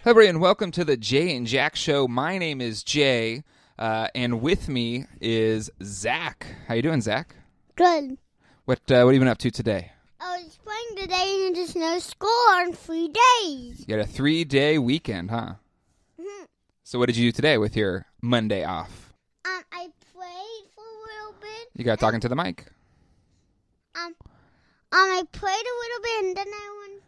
Hello, everybody, and welcome to the Jay and Jack Show. My name is Jay, and with me is Zach. How you doing, Zach? Good. What have you been up to today? I was playing today and there's no school on 3 days. You had a 3-day weekend, huh? Mm-hmm. So what did you do today with your Monday off? I played for a little bit. You got talking to the mic. I played a little bit and then I went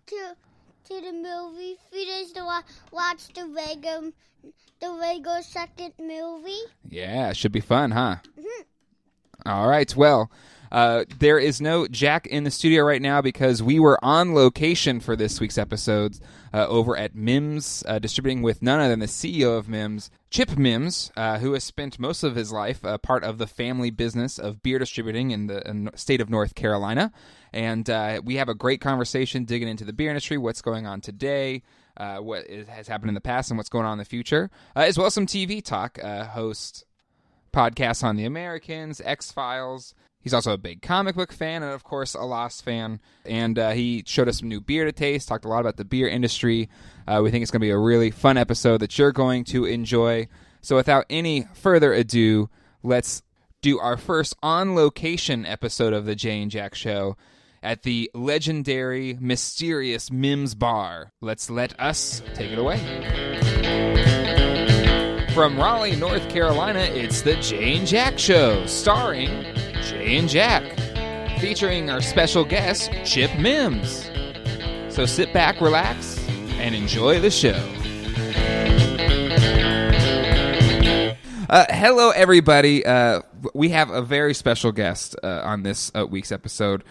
to the movie theaters to watch the Lego second movie. Yeah, should be fun, huh? Mm-hmm. All right, well, there is no Jack in the studio right now because we were on location for this week's episode over at Mims Distributing with none other than the CEO of Mims, Chip Mims, who has spent most of his life part of the family business of beer distributing in the state of North Carolina. And we have a great conversation digging into the beer industry, what's going on today, what has happened in the past, and what's going on in the future, as well as some TV talk. Host podcasts on the Americans, X-Files. He's also a big comic book fan and, of course, a Lost fan. And he showed us some new beer to taste, talked a lot about the beer industry. We think it's going to be a really fun episode that you're going to enjoy. So without any further ado, let's do our first on-location episode of the Jay and Jack Show at the legendary, mysterious Mims Bar. Let's let us take it away. From Raleigh, North Carolina, it's the Jay and Jack Show, starring Jay and Jack, featuring our special guest, Chip Mims. So sit back, relax, and enjoy the show. Hello, everybody. We have a very special guest on this week's episode.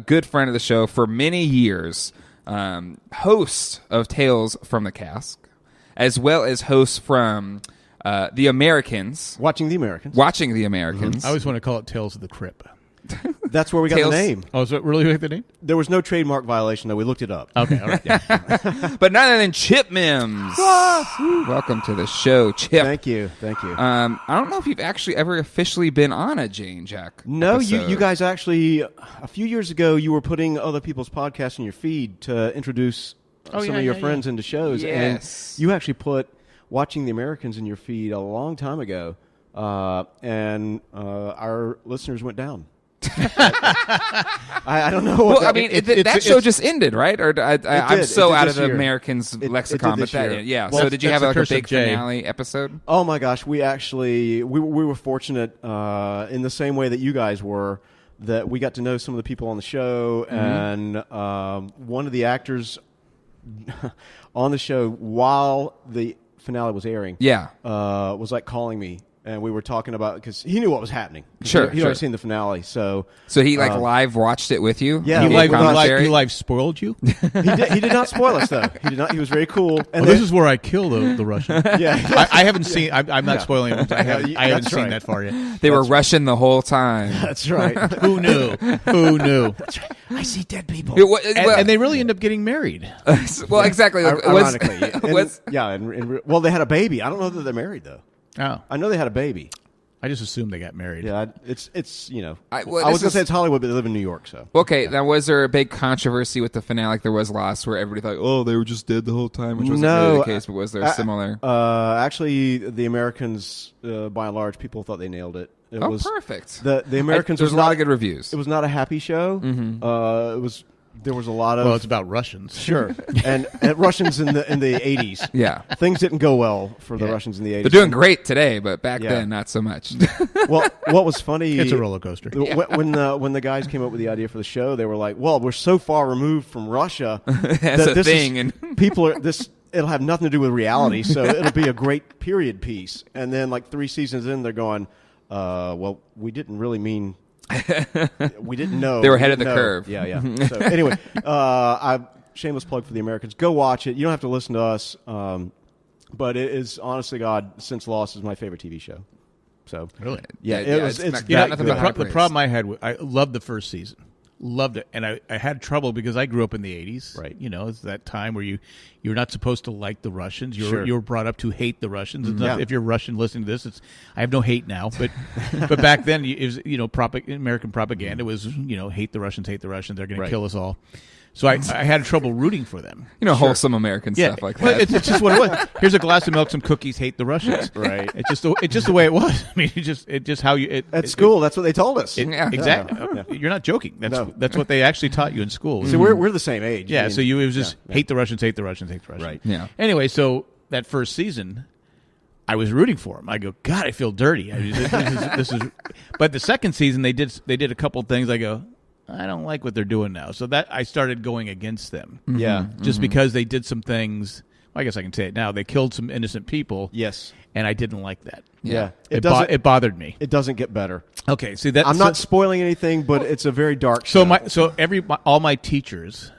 Good friend of the show for many years, host of Tales from the Cask, as well as host from The Americans. Watching the Americans. Mm-hmm. I always want to call it Tales of the Crypt. That's where we got the name. Oh, is it really like the name? There was no trademark violation, though. We looked it up. Okay, all right. Yeah. But none other than Chip Mims. Welcome to the show, Chip. Thank you. I don't know if you've actually ever officially been on a Jay and Jack No, episode. you guys actually, a few years ago, you were putting other people's podcasts in your feed to introduce some of your friends into shows. Yes. And you actually put Watching the Americans in your feed a long time ago, and our listeners went down. I don't know. Well, I mean, that show just ended, right? Or I'm so out of the year. Americans lexicon, it did but that, this year. yeah. Well, So did you have that's like the a big curse of Jay. finale episode? Oh my gosh, we were fortunate in the same way that you guys were, that we got to know some of the people on the show, and one of the actors on the show while the finale was airing, was like calling me. And we were talking about, because he knew what was happening. He'd already seen the finale, so he live watched it with you. Yeah, He live spoiled you. he did not spoil us though. He did not. He was very cool. And This is where I kill the Russian. Yeah, I haven't seen. I'm not spoiling it. I haven't seen that far yet. They were Russian the whole time. that's right. Who knew? Who knew? I see dead people. And they really end up getting married. Well, exactly. Ironically, well, they had a baby. I don't know that they're married though. Oh, I know they had a baby. I just assumed they got married. Yeah, it's you know. I I was going to say it's Hollywood, but they live in New York, so. Okay, now was there a big controversy with the finale like there was Lost, where everybody thought, oh, they were just dead the whole time, which wasn't really the case, but was there similar? Actually, the Americans, by and large, people thought they nailed it. It was perfect. The Americans. There's a lot of good reviews. It was not a happy show. Mm-hmm. There was a lot of. Well, it's about Russians. Sure, and Russians in the 80s. Yeah, things didn't go well for the Russians in the 80s. They're doing great today, but back then not so much. Well, what was funny? It's a roller coaster. When the guys came up with the idea for the show, they were like, "Well, we're so far removed from Russia That's a thing, and people are this." It'll have nothing to do with reality, so it'll be a great period piece. And then, like 3 seasons in, they're going, "Well, we didn't really mean." We didn't know. They were ahead of the curve. Yeah. So anyway, shameless plug for the Americans. Go watch it. You don't have to listen to us. But it is, honestly, God, since Lost is my favorite TV show. So Really? yeah, it's it's not nothing but high The praise. problem I had, I loved the first season. Loved it, and I had trouble because I grew up in the 80s. Right. You know, it's that time where you're not supposed to like the Russians. Sure. You were brought up to hate the Russians. It's Yeah. not, if you're Russian listening to this, I have no hate now, but but back then it was American propaganda was hate the Russians, they're going to kill us all. So I had trouble rooting for them. Wholesome American stuff like Well, that. it's just what it was. Here's a glass of milk, some cookies. Hate the Russians. Right. It's just the way it was. I mean, it's just how you At school, that's what they told us. exactly. Yeah. You're not joking. No. That's what they actually taught you in school. See, we're the same age. Yeah. I mean, So it was just hate the Russians, hate the Russians, hate the Russians. Right. Yeah. Anyway, so that first season, I was rooting for them. I go, God, I feel dirty. This is. But the second season, they did a couple things. I go, I don't like what they're doing now. So that I started going against them. Yeah. Just because they did some things. Well, I guess I can say it now. They killed some innocent people. Yes. And I didn't like that. Yeah. It bothered me. It doesn't get better. Okay, see that I'm not spoiling anything, but it's a very dark So show. all my teachers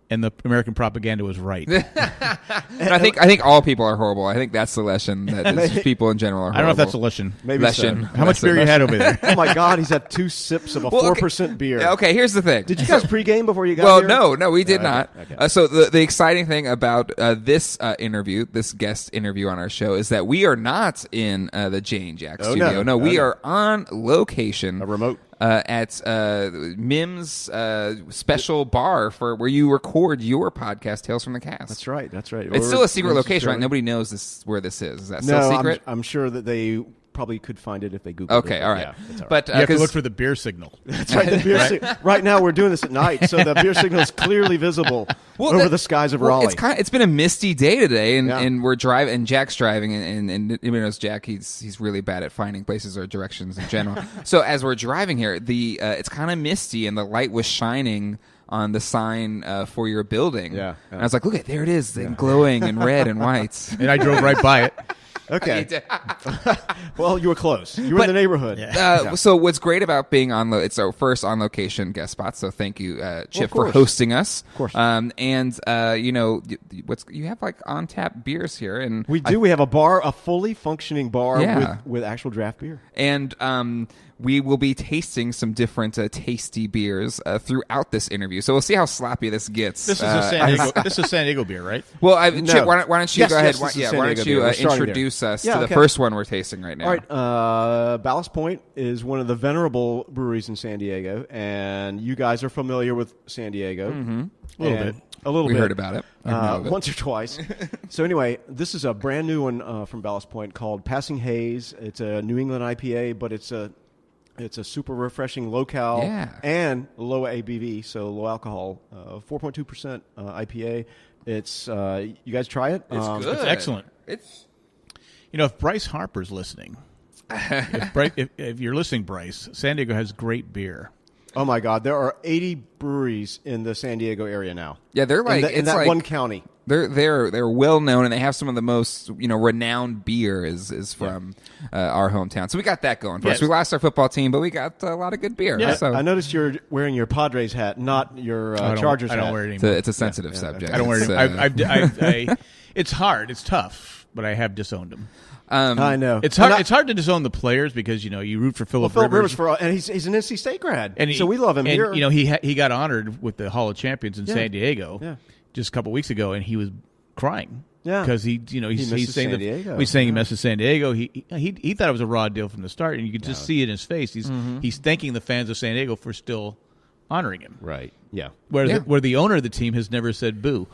and the American propaganda was right. And I think all people are horrible. I think that's the lesson that is just people in general are horrible. I don't know if that's a lesson. Maybe lesson. so. How much beer you had over there? Oh my God, he's had 2 sips of a 4% beer. Okay, here's the thing. Did you guys pregame before you got here? No, we did not. Okay. So the exciting thing about this interview, this guest interview on our show, is that we are not in the Jay and Jack studio. No, we are on location. A remote. At Mims special bar for where you record your podcast, Tales from the Cast. That's right. It's still a secret location, right? Nobody knows where this is. Is that still secret? I'm sure that they probably could find it if they Google it. Okay, all right. Yeah, it's all right. But You have to look for the beer signal. That's right. The beer right now, we're doing this at night, so the beer signal is clearly visible over the skies of Raleigh. It's been a misty day today, and, Yeah. and we're driving, and Jack's driving, and everybody knows Jack. He's really bad at finding places or directions in general. So as we're driving here, it's kind of misty, and the light was shining on the sign for your building. Yeah. And I was like, look, there it is, glowing in red and white. And I drove right by it. Okay. Well, you were close. You were in the neighborhood. So what's great about being it's our first on location guest spot. So thank you, Chip, for course. hosting us. Of course. You have like on tap beers here, and We do. We have a fully functioning bar Yeah. with actual draft beer. And we will be tasting some different tasty beers throughout this interview. So we'll see how sloppy this gets. This is San Diego beer, right? Well, No. Chip, why don't you Yes, go ahead? yes, this is San Why Diego don't beer. you We're starting there. introduce us Yeah, to okay. the first one we're tasting right now? All right. Ballast Point is one of the venerable breweries in San Diego, and you guys are familiar with San Diego. Mm-hmm. A little bit. A little We bit. heard about it. I know of it. Once or twice. So anyway, this is a brand new one from Ballast Point called Passing Haze. It's a New England IPA, but it's a super refreshing low-cal and low ABV, so low alcohol, 4.2% IPA. It's you guys try it? It's good. It's excellent. It's If Bryce Harper's listening, if you're listening, Bryce, San Diego has great beer. Oh my God, there are 80 breweries in the San Diego area now. Yeah, they're like in that one county. They're well known, and they have some of the most renowned beer is from our hometown. So we got that going for us. Yes. We lost our football team, but we got a lot of good beer. Yeah. So I noticed you're wearing your Padres hat, not your Chargers hat. I don't wear it anymore. it's a sensitive subject. I don't wear it. It's, It's hard. It's tough, but I have disowned them. I know. It's hard. It's hard to disown the players because you root for Philip Rivers and he's an NC State grad, so we love him and, here. He got honored with the Hall of Champions in San Diego just a couple weeks ago, and he was crying. Yeah, because he's saying San Diego. He's saying he misses San Diego. He thought it was a raw deal from the start, and you could just see it in his face. He's thanking the fans of San Diego for still honoring him. Right. Yeah. Where the owner of the team has never said boo.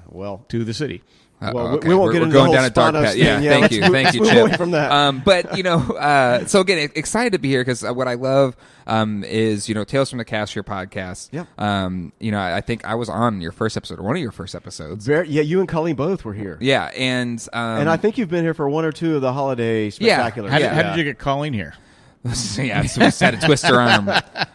Well, to the city. Well, okay. we won't We're get into going the down a dark path. Yeah, thank you, let's move Chip. away from that. But so again, excited to be here because what I love is Tales from the Cast, your podcast. Yeah. I think I was on your first episode or one of your first episodes. You and Colleen both were here. Yeah, and I think you've been here for one or two of the holiday spectaculars. How did you get Colleen here? Yeah, so we just had to twist her arm.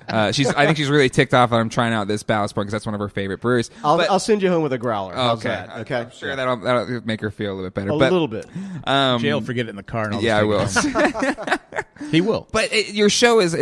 I think she's really ticked off that I'm trying out this Ballast Point because that's one of her favorite breweries. I'll send you home with a growler. How's Okay. that? Okay. I'm sure that'll make her feel a little bit better. A little bit. Jay will forget it in the car. And I'll Yeah, I will. He will. But your show is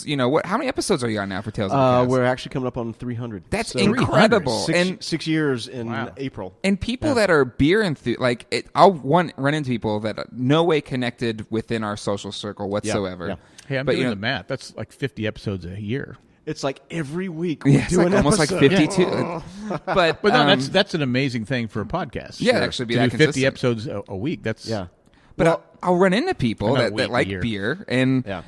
what? How many episodes are you on now for Tales of the Cast? We're actually coming up on 300. That's So incredible. Six years in April. And people that are beer enthusiasts, I'll run into people that are no way connected within our social circle whatsoever. Yeah. Hey, I'm doing the math. That's like 50 episodes a year. It's like every week we it's do an almost like episode. 52. But no, that's an amazing thing for a podcast. Yeah, actually be to that do 50 consistent. episodes a week. That's But I'll run into people Another that week a like year. beer, and Yeah.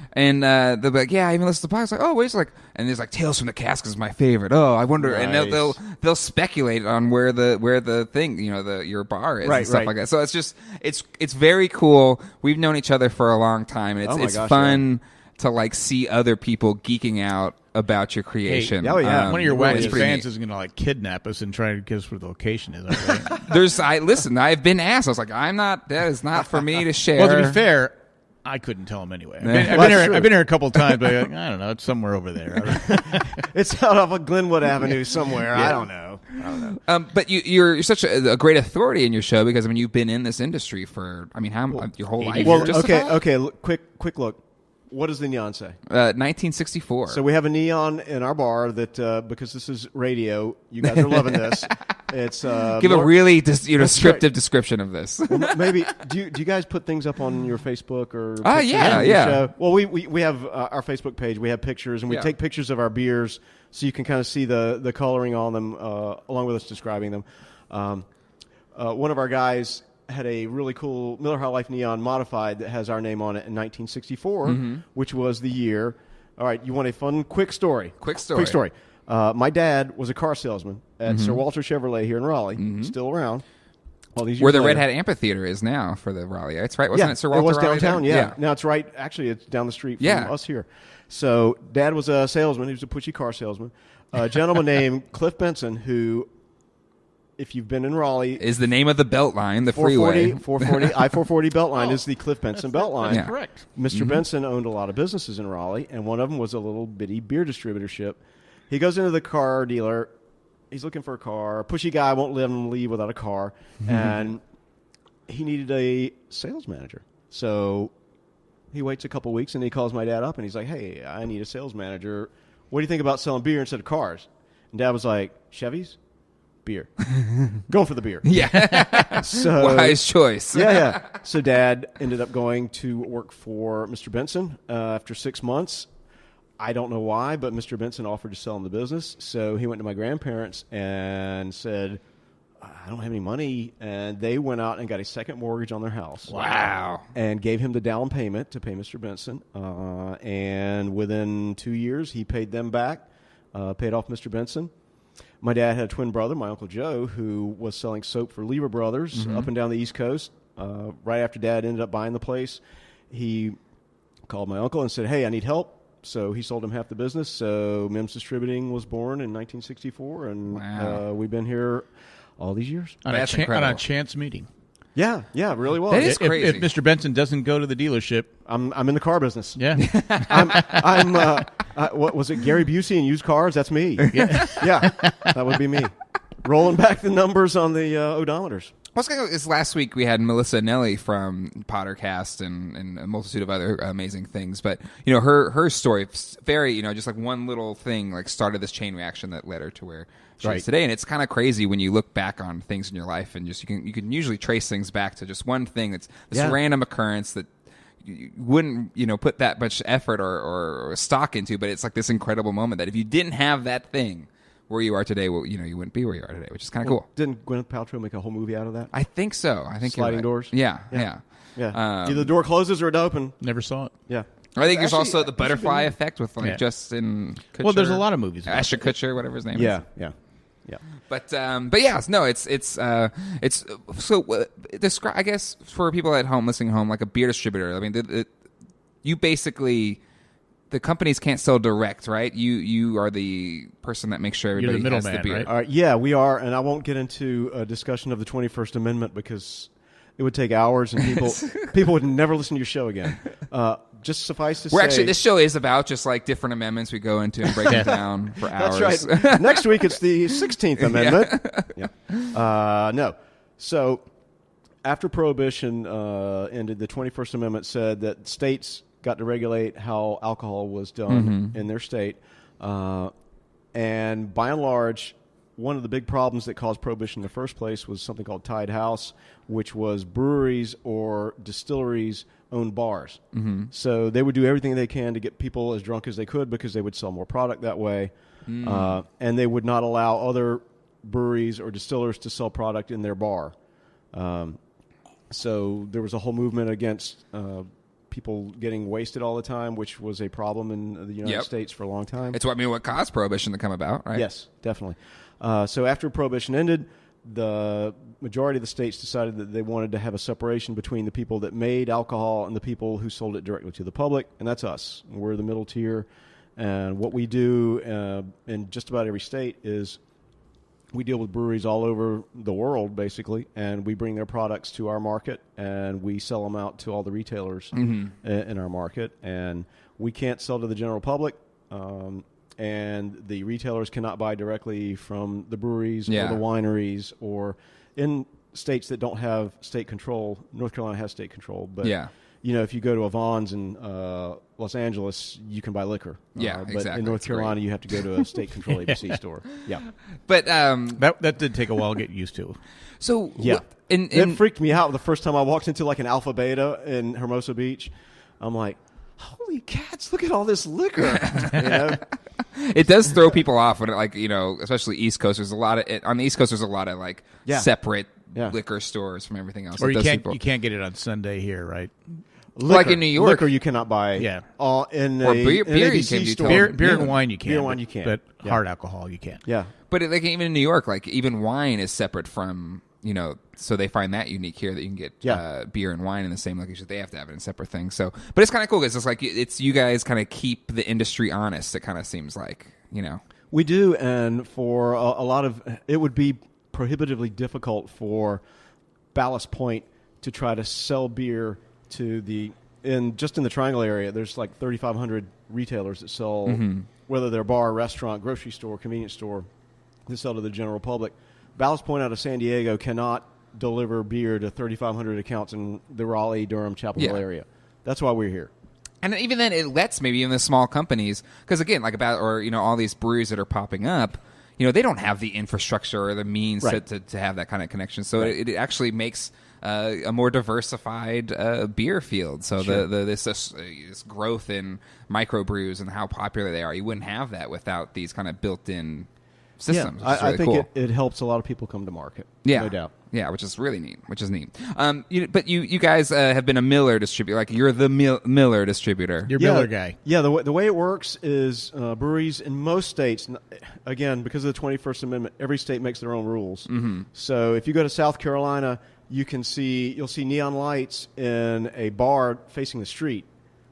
they'll be like, "Yeah, I even listen to podcasts." Like, "Oh, wait, it's like," and there's like "Tales from the Cask" is my favorite. Oh, I wonder, and Nice. they'll speculate on where the thing, your bar is, Right, and stuff right. like that. So it's very cool. We've known each other for a long time, and Oh my it's gosh, fun to like see other people geeking out about your creation. oh, yeah. One of your really wacky is. fans is going to like kidnap us and try to guess where the location is. Right? Listen, I've been asked. I was like, that is not for me to share. Well, to be fair, I couldn't tell him anyway. I've been here a couple of times, but I don't know. It's somewhere over there. It's out off of Glenwood Avenue somewhere. I don't know. But you're such a great authority in your show because you've been in this industry for your whole life. Well, Just about? okay. Quick look. What does the neon say? 1964. So we have a neon in our bar that because this is radio, you guys are loving this. It's give a really descriptive description of this. Well, maybe do you guys put things up on your Facebook or? Yeah. Show? Well, we have our Facebook page. We have pictures, and we take pictures of our beers, so you can kind of see the coloring on them, along with us describing them. One of our guys had a really cool Miller High Life Neon modified that has our name on it in 1964, which was the year. All right, you want a fun, quick story? Quick story. My dad was a car salesman at Sir Walter Chevrolet here in Raleigh, still around. All these years Where the later. Red Hat Amphitheater is now for the Raleighs, right? Wasn't it Sir Walter? It was Raleigh downtown, there? yeah. Now it's right, actually, it's down the street from us here. So Dad was a salesman. He was a pushy car salesman. A gentleman named Cliff Benson, who, if you've been in Raleigh, is the name of the belt line, the freeway. 440, I-440 belt line is the Cliff Benson belt line. Yeah. Correct. Mr. Benson owned a lot of businesses in Raleigh, and one of them was a little bitty beer distributorship. He goes into the car dealer. He's looking for a car. A pushy guy won't let him leave without a car, and he needed a sales manager. So he waits a couple weeks, and he calls my dad up, and he's like, "Hey, I need a sales manager. What do you think about selling beer instead of cars?" And Dad was like, "Chevys? Beer." Going for the beer. Yeah. So Wise choice. yeah. So Dad ended up going to work for Mr. Benson after 6 months. I don't know why, but Mr. Benson offered to sell him the business. So he went to my grandparents and said, "I don't have any money." And they went out and got a second mortgage on their house. Wow. And gave him the down payment to pay Mr. Benson. And within 2 years, he paid them back, paid off Mr. Benson. My dad had a twin brother, my Uncle Joe, who was selling soap for Lever Brothers up and down the East Coast. Right after Dad ended up buying the place, he called my uncle and said, "Hey, I need help." So he sold him half the business. So Mims Distributing was born in 1964, and Wow. we've been here all these years. On That's on incredible. a chance meeting. Yeah, it really was. That is If crazy. Mr. Benson doesn't go to the dealership, I'm in the car business. yeah, I'm what was it, Gary Busey and used cars? That's me. Yeah, that would be me. Rolling back the numbers on the odometers. This last week we had Melissa Nelly from Pottercast and a multitude of other amazing things. But her story, very just like one little thing like started this chain reaction that led her to where she is today. And it's kind of crazy when you look back on things in your life and just you can usually trace things back to just one thing that's this random occurrence that you wouldn't put that much effort or stock into. But it's like this incredible moment that if you didn't have that thing where you are today, well, you wouldn't be where you are today, which is kind of cool. Didn't Gwyneth Paltrow make a whole movie out of that? I think so. I think Sliding you're right. doors? Yeah. Yeah. Um, Either the door closes or it open. never saw it. Yeah. I think there's Actually, also the butterfly effect with Yeah. Justin Kutcher. Well, there's a lot of movies about Ashton Kutcher, whatever his name Yeah. is. Yeah. But yeah, no, it's so describe. I guess for people at home listening home, like a beer distributor. I mean, you basically. The companies can't sell direct, right? You are the person that makes sure everybody You're the has the middleman, beer. right? All right. Yeah, we are, and I won't get into a discussion of the 21st Amendment because it would take hours, and people would never listen to your show again. Just suffice to say, Actually, this show is about just like different amendments we go into and break them down for hours. That's right. Next week it's the 16th Amendment. Yeah. No. So after Prohibition ended, the 21st Amendment said that states got to regulate how alcohol was done in their state. And by and large, one of the big problems that caused Prohibition in the first place was something called Tied House, which was breweries or distilleries owned bars. So they would do everything they can to get people as drunk as they could because they would sell more product that way. And they would not allow other breweries or distillers to sell product in their bar. So there was a whole movement against people getting wasted all the time, which was a problem in the United States for a long time. It's what caused Prohibition to come about, right? Yes, definitely. So after Prohibition ended, the majority of the states decided that they wanted to have a separation between the people that made alcohol and the people who sold it directly to the public, and that's us. We're the middle tier, and what we do in just about every state is we deal with breweries all over the world, basically, and we bring their products to our market, and we sell them out to all the retailers in our market. And we can't sell to the general public, and the retailers cannot buy directly from the breweries or the wineries, or in states that don't have state control. North Carolina has state control, but if you go to a Vaughn's in Los Angeles, you can buy liquor. But exactly. in North Carolina, you have to go to a state control ABC store. Yeah, but that did take a while to get used to. So it freaked me out the first time I walked into like an Alpha Beta in Hermosa Beach. I'm like, holy cats! Look at all this liquor. It does throw people off when especially East Coast. There's a lot of on the East Coast. There's a lot of separate liquor stores from everything else. Or you can't get it on Sunday here, right? Liquor, like in New York, liquor you cannot buy. Yeah, in or a, beer in you can store. Beer and wine you can. Beer and wine you can. But hard alcohol you can't. Yeah, but even in New York, even wine is separate from so they find that unique here that you can get beer and wine in the same location. They have to have it in separate things. So, but it's kind of cool because it's you guys kind of keep the industry honest. It kind of seems like we do, and for a lot of it would be prohibitively difficult for Ballast Point to try to sell beer to just in the Triangle area. There's like 3,500 retailers that sell, whether they're bar, restaurant, grocery store, convenience store, that sell to the general public. Ballast Point out of San Diego cannot deliver beer to 3,500 accounts in the Raleigh, Durham, Chapel Hill area. That's why we're here. And even then, it lets maybe even the small companies, because again, all these breweries that are popping up, they don't have the infrastructure or the means to have that kind of connection. So it actually makes a more diversified beer field. So this growth in microbrews and how popular they are, you wouldn't have that without these kind of built-in systems. Yeah, really I think cool. it helps a lot of people come to market. Yeah, no doubt. Yeah, which is really neat. But you guys have been a Miller distributor. Like you're the Miller distributor. You're Miller guy. Yeah, the way it works is breweries in most states, again, because of the 21st Amendment, every state makes their own rules. Mm-hmm. So if you go to South Carolina, you'll see neon lights in a bar facing the street,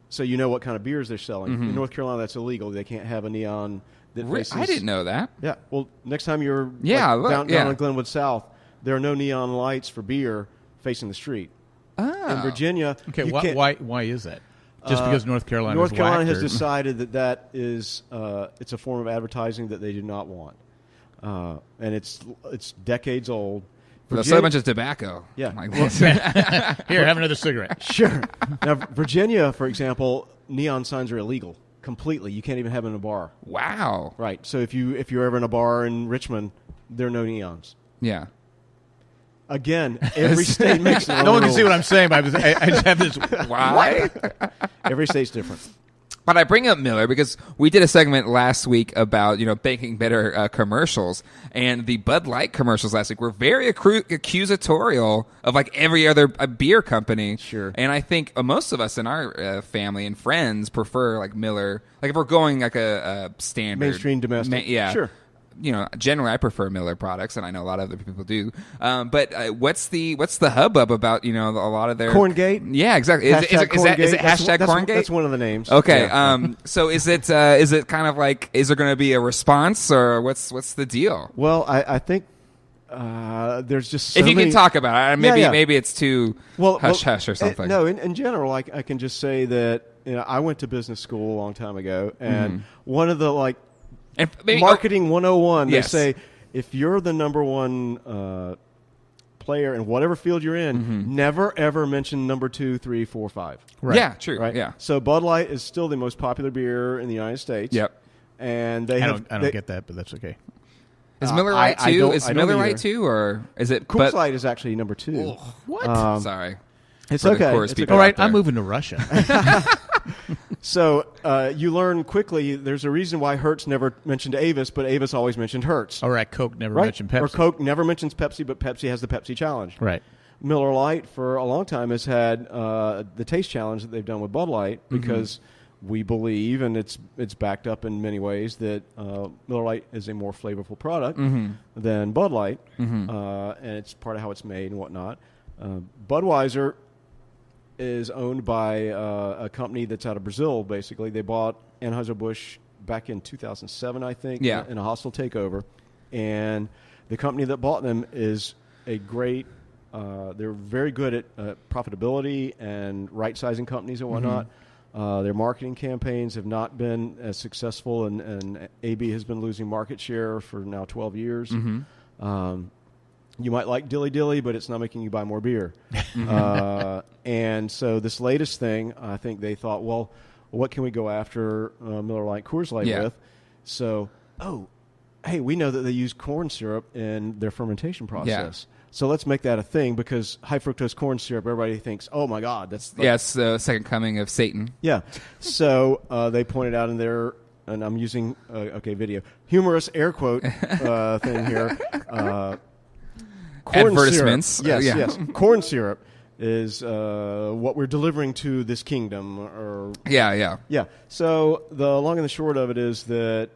so you know what kind of beers they're selling. In North Carolina, that's illegal. They can't have a neon that faces. I didn't know that. Yeah. Well, next time you're down in Glenwood South, there are no neon lights for beer facing the street. Oh. In Virginia, okay. Why is that? Just because North Carolina has decided that is it's a form of advertising that they do not want, and it's decades old. There's so much of tobacco. Yeah. Like this. Here, have another cigarette. Sure. Now, Virginia, for example, neon signs are illegal completely. You can't even have them in a bar. Wow. Right. So if you're ever in a bar in Richmond, there are no neons. Yeah. Again, every state makes their own No one can rules. see what I'm saying, but I just have this. Why? Every state's different. But I bring up Miller because we did a segment last week about making better commercials, and the Bud Light commercials last week were very accusatorial of every other beer company. Sure. And I think most of us in our family and friends prefer Miller. If we're going a standard Mainstream domestic. Sure. Generally I prefer Miller products, and I know a lot of other people do. But what's the hubbub about a lot of their Corngate? Yeah, exactly. Is it hashtag Corngate? That's one of the names. Okay. Yeah. So is it kind of is there going to be a response, or what's the deal? Well, I think there's just so if you many... can talk about it, maybe it's too hush or something. No, in general, I can just say that I went to business school a long time ago, and one of the and maybe, marketing 101, yes. they say if you're the number one player in whatever field you're in, never ever mention number 2, 3, 4, 5. Right. Yeah, true. Right. Yeah. So Bud Light is still the most popular beer in the United States. Yep. And I don't get that, but that's okay. Is Miller Lite too? Is Miller Lite too, or is it? Coors Light is actually number 2. Oh, what? Sorry. It's okay. All right, I'm moving to Russia. So you learn quickly there's a reason why Hertz never mentioned Avis, but Avis always mentioned Hertz. All right, Coke never mentioned Pepsi. Or Coke never mentions Pepsi, but Pepsi has the Pepsi Challenge. Right. Miller Lite for a long time has had the taste challenge that they've done with Bud Light because we believe, and it's backed up in many ways, that Miller Lite is a more flavorful product than Bud Light, and it's part of how it's made and whatnot. Budweiser is owned by a company that's out of Brazil, basically. They bought Anheuser-Busch back in 2007, I think, in a hostile takeover. And the company that bought them is a great they're very good at profitability and right-sizing companies and whatnot. Their marketing campaigns have not been as successful, and AB has been losing market share for now 12 years. You might like Dilly Dilly, but it's not making you buy more beer. And so this latest thing, I think they thought, well, what can we go after Miller Lite, Coors Light with? So, hey, we know that they use corn syrup in their fermentation process. So let's make that a thing, because high fructose corn syrup, everybody thinks, oh, my God. That's like, it's the second coming of Satan. Yeah. So they pointed out in their, and I'm using, video, humorous air quote thing here. Corn Advertisements. Syrup. Yes. Corn syrup is what we're delivering to this kingdom. Yeah. So the long and the short of it is that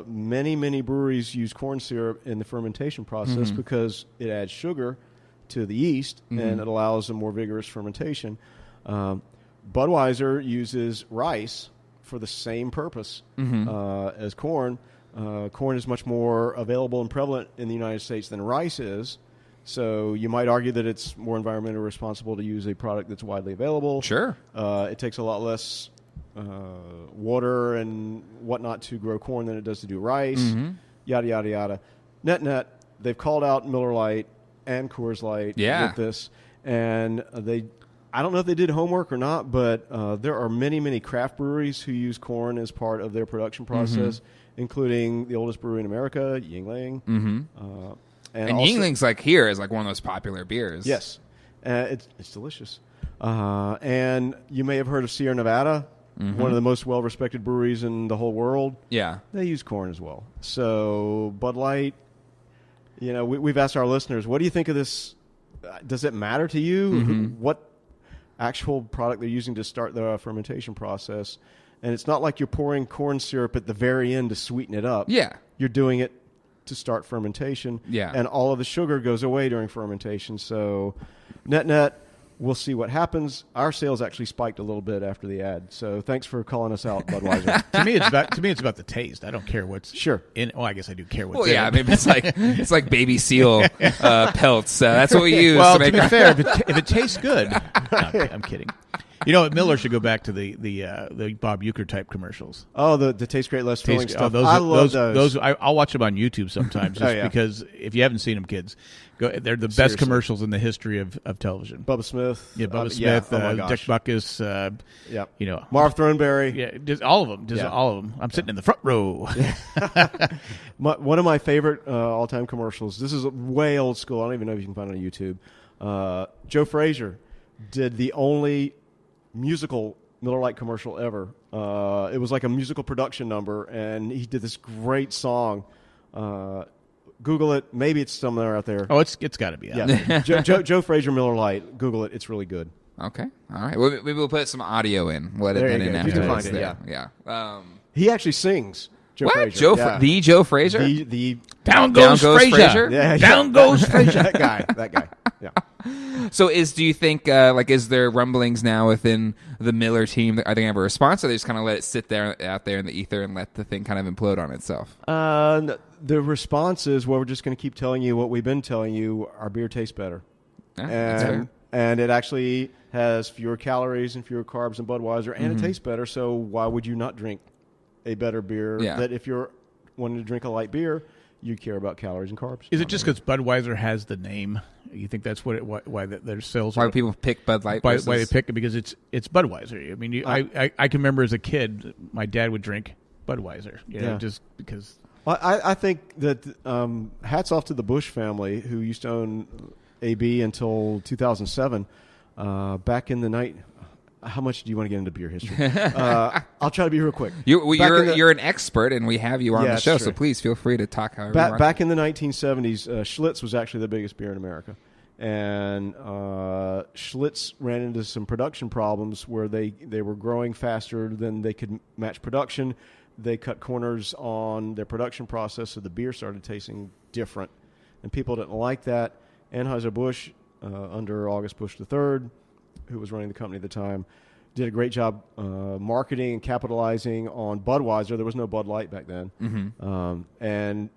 many breweries use corn syrup in the fermentation process because it adds sugar to the yeast and it allows a more vigorous fermentation. Budweiser uses rice for the same purpose as corn. Corn is much more available and prevalent in the United States than rice is. So you might argue that it's more environmentally responsible to use a product that's widely available. Sure. It takes a lot less water and whatnot to grow corn than it does to do rice. Yada, yada, yada. Net, they've called out Miller Lite and Coors Light with this. And I don't know if they did homework or not, but there are many craft breweries who use corn as part of their production process, including the oldest brewery in America, Yuengling. And Yuengling's here is like one of those popular beers. Yes. It's delicious. And you may have heard of Sierra Nevada, one of the most well-respected breweries in the whole world. Yeah. They use corn as well. So Bud Light, we've asked our listeners, what do you think of this? Does it matter to you? What actual product they're using to start the fermentation process? And it's not like you're pouring corn syrup at the very end to sweeten it up. Yeah. You're doing it to start fermentation. Yeah. And all of the sugar goes away during fermentation. So net, we'll see what happens. Our sales actually spiked a little bit after the ad. So thanks for calling us out, Budweiser. to me, it's about the taste. I don't care what's in. Well, I guess I do care what's in. Well, yeah, it's like baby seal pelts. That's what we use. Well, to be fair, if it tastes good, no, I'm kidding. Miller should go back to the Bob Uecker type commercials. Oh, the taste great, less filling stuff. I love those. I'll watch them on YouTube sometimes, because if you haven't seen them, kids, they're the best commercials in the history of television. Bubba Smith, Bubba Smith, Dick Buckus, Marv Thornberry, just all of them, all of them. I'm sitting in the front row. One of my favorite all-time commercials. This is way old school. I don't even know if you can find it on YouTube. Joe Frazier did the only musical Miller Lite commercial ever. It was like a musical production number, and he did this great song. Google it. Maybe it's somewhere out there. Oh, it's got to be out there. Joe Frazier Miller Lite. Google it. It's really good. Okay. All right. Well, maybe we'll put some audio in. We'll edit that in after. You can find it. Yeah. He actually sings. Joe Frazier. The Joe Frazier? The Down goes Frazier. Yeah, Down goes Frazier. That guy. Yeah. So do you think, is there rumblings now within the Miller team that are they going to have a response, or they just kind of let it sit there out there in the ether and let the thing kind of implode on itself? The response is, well, we're just going to keep telling you what we've been telling you. Our beer tastes better. That's fair. And it actually has fewer calories and fewer carbs than Budweiser, and it tastes better, so why would you not drink a better beer? That if you're wanting to drink a light beer, you care about calories and carbs. Is it just because Budweiser has the name? You think that's why their sales? Why people pick Bud Light? Why they pick it? Because it's Budweiser. I mean, I can remember as a kid, my dad would drink Budweiser. Just because. Well, I think that hats off to the Bush family, who used to own AB until 2007. Back in the night. How much do you want to get into beer history? I'll try to be real quick. You're an expert, and we have you on the show, true. so please feel free to talk however you want. Back in the 1970s, Schlitz was actually the biggest beer in America. And Schlitz ran into some production problems where they were growing faster than they could match production. They cut corners on their production process, so the beer started tasting different. And people didn't like that. Anheuser-Busch, under August Busch III, who was running the company at the time, did a great job marketing and capitalizing on Budweiser. There was no Bud Light back then. Mm-hmm. And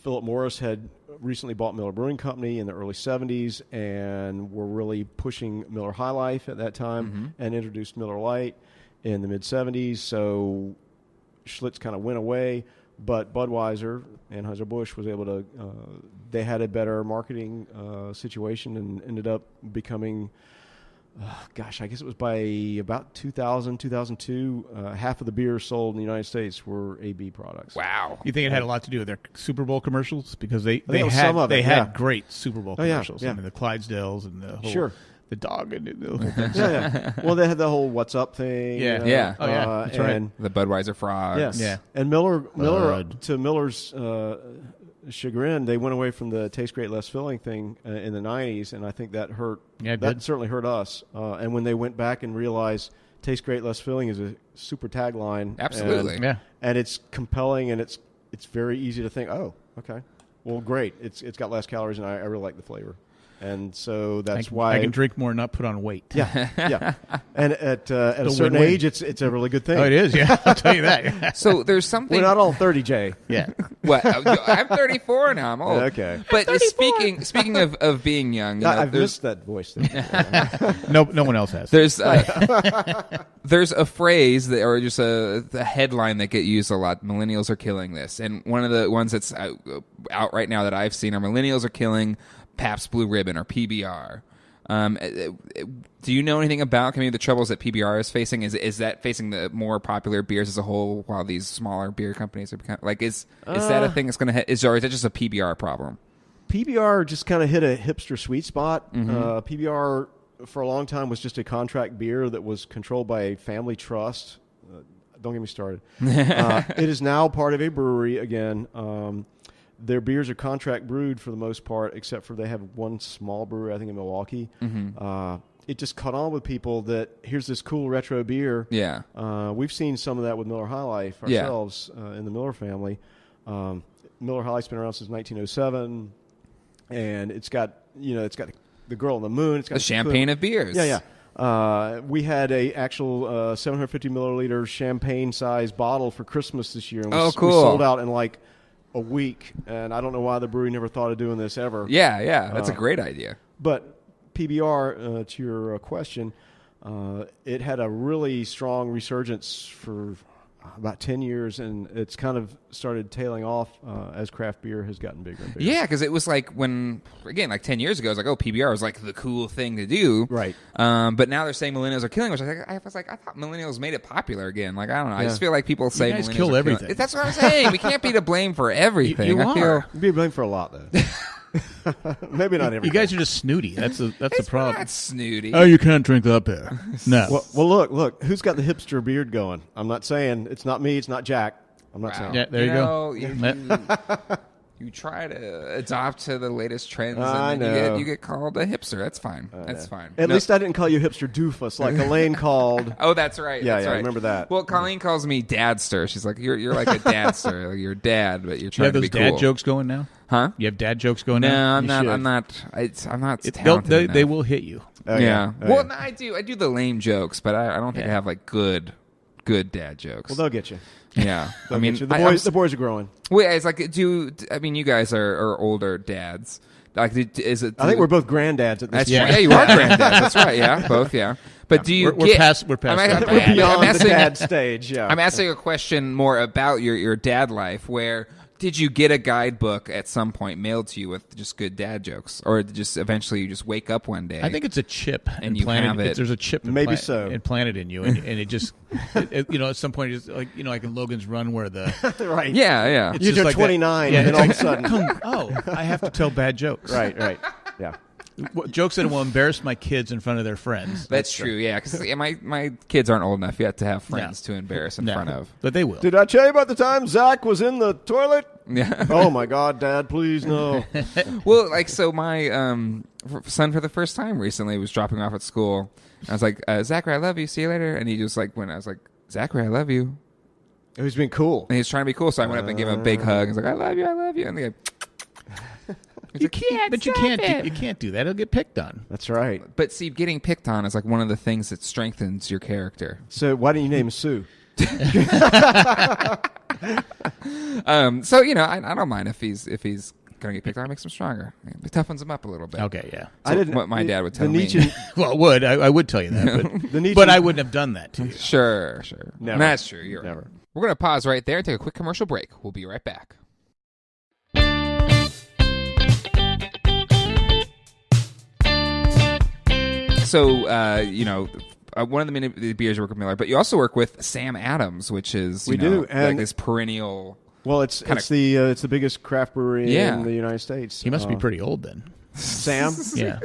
Philip Morris had recently bought Miller Brewing Company in the early 70s and were really pushing Miller High Life at that time and introduced Miller Lite in the mid-70s. So Schlitz kind of went away, but Budweiser, Anheuser-Busch, was able to they had a better marketing situation and ended up becoming, I guess it was by about 2000, 2002, half of the beers sold in the United States were AB products. Wow. You think it had a lot to do with their Super Bowl commercials? Because they had had great Super Bowl commercials. Yeah. I mean, the Clydesdales and the whole, Sure. the dog and the whole thing. Yeah. Well, they had the whole "What's Up" thing. Yeah. Yeah. Oh, yeah. That's right. And The Budweiser frogs. yes. Yeah. And Miller, Bud. to Miller's chagrin, they went away from the "Taste Great, Less Filling" thing in the '90s, and I think that hurt. Yeah, it that did. certainly hurt us. And when they went back and realized "Taste Great, Less Filling" is a super tagline, Absolutely. and it's compelling, and it's very easy to think, oh, okay, well, great, it's got less calories, and I really like the flavor. And so that's why I can drink more and not put on weight. Yeah. And at a certain win-win. age, it's a really good thing. Oh, it is. Yeah, I'll tell you that. So there's something. We're not all 30, Jay. Yeah. What? I'm 34 now. I'm old. Okay. But speaking of being young, you know, I've there's- missed that voice. There. No one else has. There's a phrase that, or just a headline that get used a lot. Millennials are killing this, and one of the ones that's out right now that I've seen are millennials are killing Pabst Blue Ribbon or PBR. Do you know anything about the troubles that PBR is facing? Is that facing the more popular beers as a whole, while these smaller beer companies are is that a thing that's going to hit? Or is that just a PBR problem? PBR just kind of hit a hipster sweet spot. PBR for a long time was just a contract beer that was controlled by a family trust. Don't get me started. It is now part of a brewery again. Their beers are contract brewed for the most part, except for they have one small brewery, I think, in Milwaukee. It just caught on with people that here's this cool retro beer. Yeah. We've seen some of that with Miller High Life ourselves in the Miller family. Miller High Life's been around since 1907, and it's got the Girl on the Moon. It's got The champagne of beers. Yeah. We had a actual 750 milliliter champagne size bottle for Christmas this year. And we cool. sold out in like a week, and I don't know why the brewery never thought of doing this ever. Yeah. That's a great idea. But PBR, to your question, it had a really strong resurgence for about 10 years, and it's kind of started tailing off as craft beer has gotten bigger and bigger. Yeah, because it was like when, again, like 10 years ago, it was like, oh, PBR was like the cool thing to do. Right. But now they're saying millennials are killing, which I was like, I thought millennials made it popular again. Like, I don't know. I just feel like people say guys millennials kill are everything. killing. That's what I'm saying. We can't be to blame for everything. You I feel, are. You'd be blamed for a lot, though. Maybe not everything. You guys are just snooty. That's the problem. Not snooty. Oh, you can't drink that beer. No. Well, look. Who's got the hipster beard going? I'm not saying it's not me. It's not Jack. I'm not saying. Yeah, there you go. You try to adopt to the latest trends, I and know. you get called a hipster. That's fine. That's fine. At No- least I didn't call you hipster doofus like Elaine called. Oh, that's right. Yeah, that's yeah, I right. remember that. Well, Colleen calls me dadster. She's like, you're like a dadster. Like, you're dad, but you're You trying have to those be dad cool. jokes going now? Huh? You have dad jokes going No, now? I'm You not. should. I'm not. I'm not They'll- talented they enough. will hit you. Oh, Yeah. Oh, Well, yeah. no, I do the lame jokes, but I don't think I have like good dad jokes. Well, they'll get you. Yeah. I They'll mean, get you. The boys are growing. wait, it's like, I mean, you guys are older dads. Like, is it? I think we're both granddads at this That's point. right. Yeah, you are granddad. That's right. Yeah, both. Yeah. But do you We're get? past I'm, that. We're beyond the asking, dad stage. Yeah. I'm asking a question more about your dad life. Where did you get a guidebook at some point mailed to you with just good dad jokes, or just eventually you just wake up one day? I think it's a chip And you implanted. have it. There's a chip Maybe so. implanted in you, and it just, at some point, it's like like in Logan's Run where the right. Yeah. it's You just turn like that. 29, Yeah, and then it's all like, of a sudden, I have to tell bad jokes. right. Yeah. Jokes that will embarrass my kids in front of their friends. That's true. Yeah, because my kids aren't old enough yet to have friends to embarrass in front of. But they will. Did I tell you about the time Zach was in the toilet? Yeah. Oh my God, Dad, please no. Well, like, so my son for the first time recently was dropping off at school. I was like, Zachary, I love you. See you later. And he just like when I was like, Zachary, I love you. He was being cool. And he was trying to be cool, so I went up and gave him a big hug. He's like, I love you, I love you. And the guy, You can't do that. It'll get picked on. That's right. But see, getting picked on is like one of the things that strengthens your character. So why don't you name him Sue? So I don't mind if he's gonna get picked on, it makes him stronger. It toughens him up a little bit. Okay, yeah. So what my dad would tell me. Well, I would tell you that, but I wouldn't have done that to you. Sure. Never. That's true. You're Never. Right. We're gonna pause right there and take a quick commercial break. We'll be right back. So, one of the many beers you work with Miller, but you also work with Sam Adams, which is do, and like this perennial. Well, it's the biggest craft brewery in the United States. He must be pretty old then. Sam? Yeah.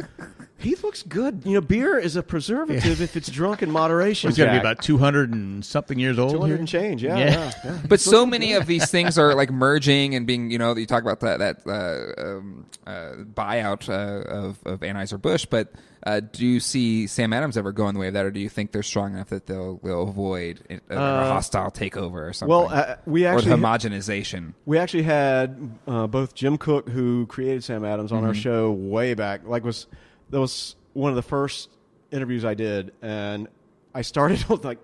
He looks good. Beer is a preservative if it's drunk in moderation. He's got to be about 200 and something years old. 200 here? and change, yeah. But so many of these things are like merging and being, you talk about that buyout of Anheuser-Busch, but do you see Sam Adams ever going the way of that, or do you think they're strong enough that they'll avoid a hostile takeover or something? Well, or homogenization. We actually had both Jim Cook, who created Sam Adams, on our show way back. That was one of the first interviews I did, and I started with the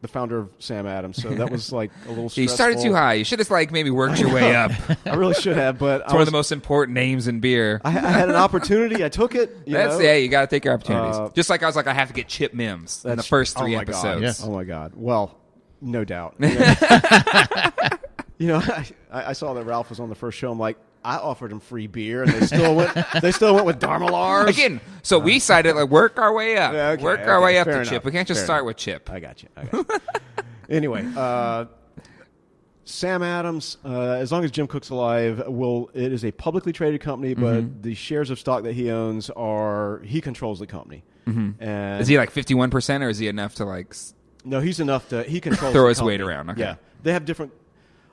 founder of Sam Adams, so that was like a little stressful. You started too high. You should have maybe worked your way up. I really should have, but it's one of the most important names in beer. I had an opportunity. I took it. You got to take your opportunities. Just like I was like, I have to get Chip Mims in the first 3 episodes. God, yes. Oh my God. Well, no doubt. I saw that Ralph was on the first show. I'm like, I offered him free beer, and they still went with Darmalars. Again, so we decided work our way up. Yeah, work our way up to enough. Chip. We can't just start with Chip. I got you. Anyway, Sam Adams, as long as Jim Cook's alive, it is a publicly traded company, but the shares of stock that he owns he controls the company. Mm-hmm. And is he 51%, or is he enough to No, he's enough to he controls throw the his company. weight around. Okay. Yeah, they have different.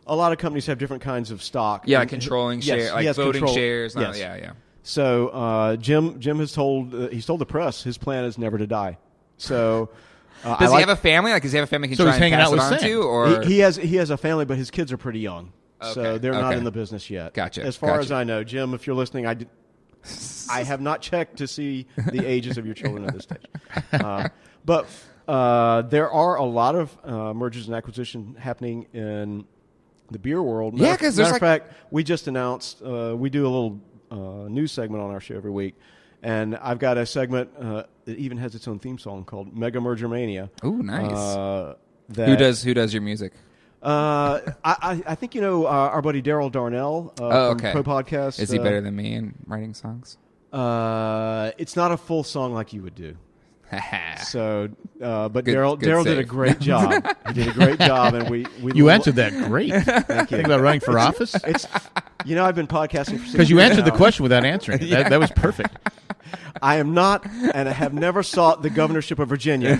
A lot of companies have different kinds of stock. Yeah, controlling shares, voting shares. Yes. Yeah. So Jim has told the press his plan is never to die. So does he have a family? Does he have a family he can try and pass it on to? Or he has a family, but his kids are pretty young, so they're not in the business yet. Gotcha. As far as I know, Jim, if you're listening, I have not checked to see the ages of your children at this stage. But there are a lot of mergers and acquisitions happening in the beer world. Because matter of fact, we just announced we do a little news segment on our show every week, and I've got a segment that even has its own theme song called Mega Merger Mania. Ooh, nice. Who does your music? I think our buddy Daryl Darnell from Pro Podcast. Is he better than me in writing songs? It's not a full song like you would do. So, but Good Daryl did a great job. He did a great job, and you answered that great. Thank you. Think about running for office? I've been podcasting for 6 because you years answered now. the question without answering it. That was perfect. I am not, and I have never sought the governorship of Virginia.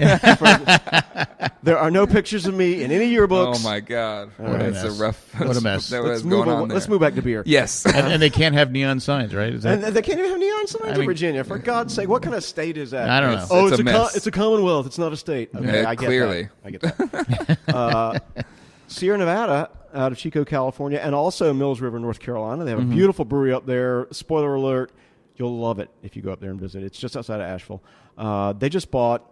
There are no pictures of me in any yearbooks. Oh my God, That's a rough. What a mess. Let's move back to beer. Yes, and they can't have neon signs, right? And they can't even have neon signs in Virginia. For God's sake, what kind of state is that? I don't know. Oh, it's it's a commonwealth. It's not a state. Okay, I get clearly. that. I get that. Sierra Nevada, out of Chico, California, and also Mills River, North Carolina. They have a beautiful brewery up there. Spoiler alert, you'll love it if you go up there and visit. It's just outside of Asheville. They just bought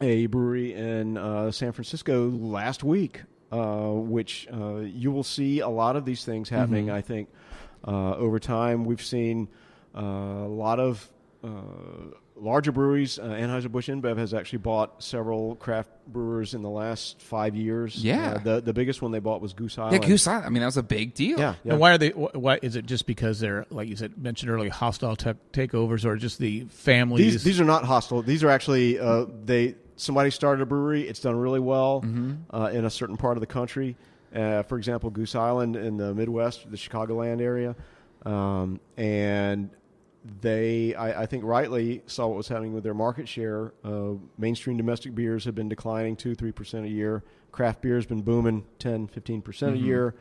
a brewery in San Francisco last week, which you will see a lot of these things happening, I think, over time. We've seen a lot of larger breweries. Anheuser-Busch InBev has actually bought several craft brewers in the last 5 years. Yeah. The biggest one they bought was Goose Island. Yeah, Goose Island. I mean, that was a big deal. Yeah. And why are they? Why is it just because they're, like you said, mentioned earlier, hostile takeovers, or just the families? These are not hostile. These are actually somebody started a brewery. It's done really well in a certain part of the country. For example, Goose Island in the Midwest, the Chicagoland area, and I think rightly saw what was happening with their market share. Mainstream domestic beers have been declining 2-3% a year. Craft beer has been booming 10-15% a year.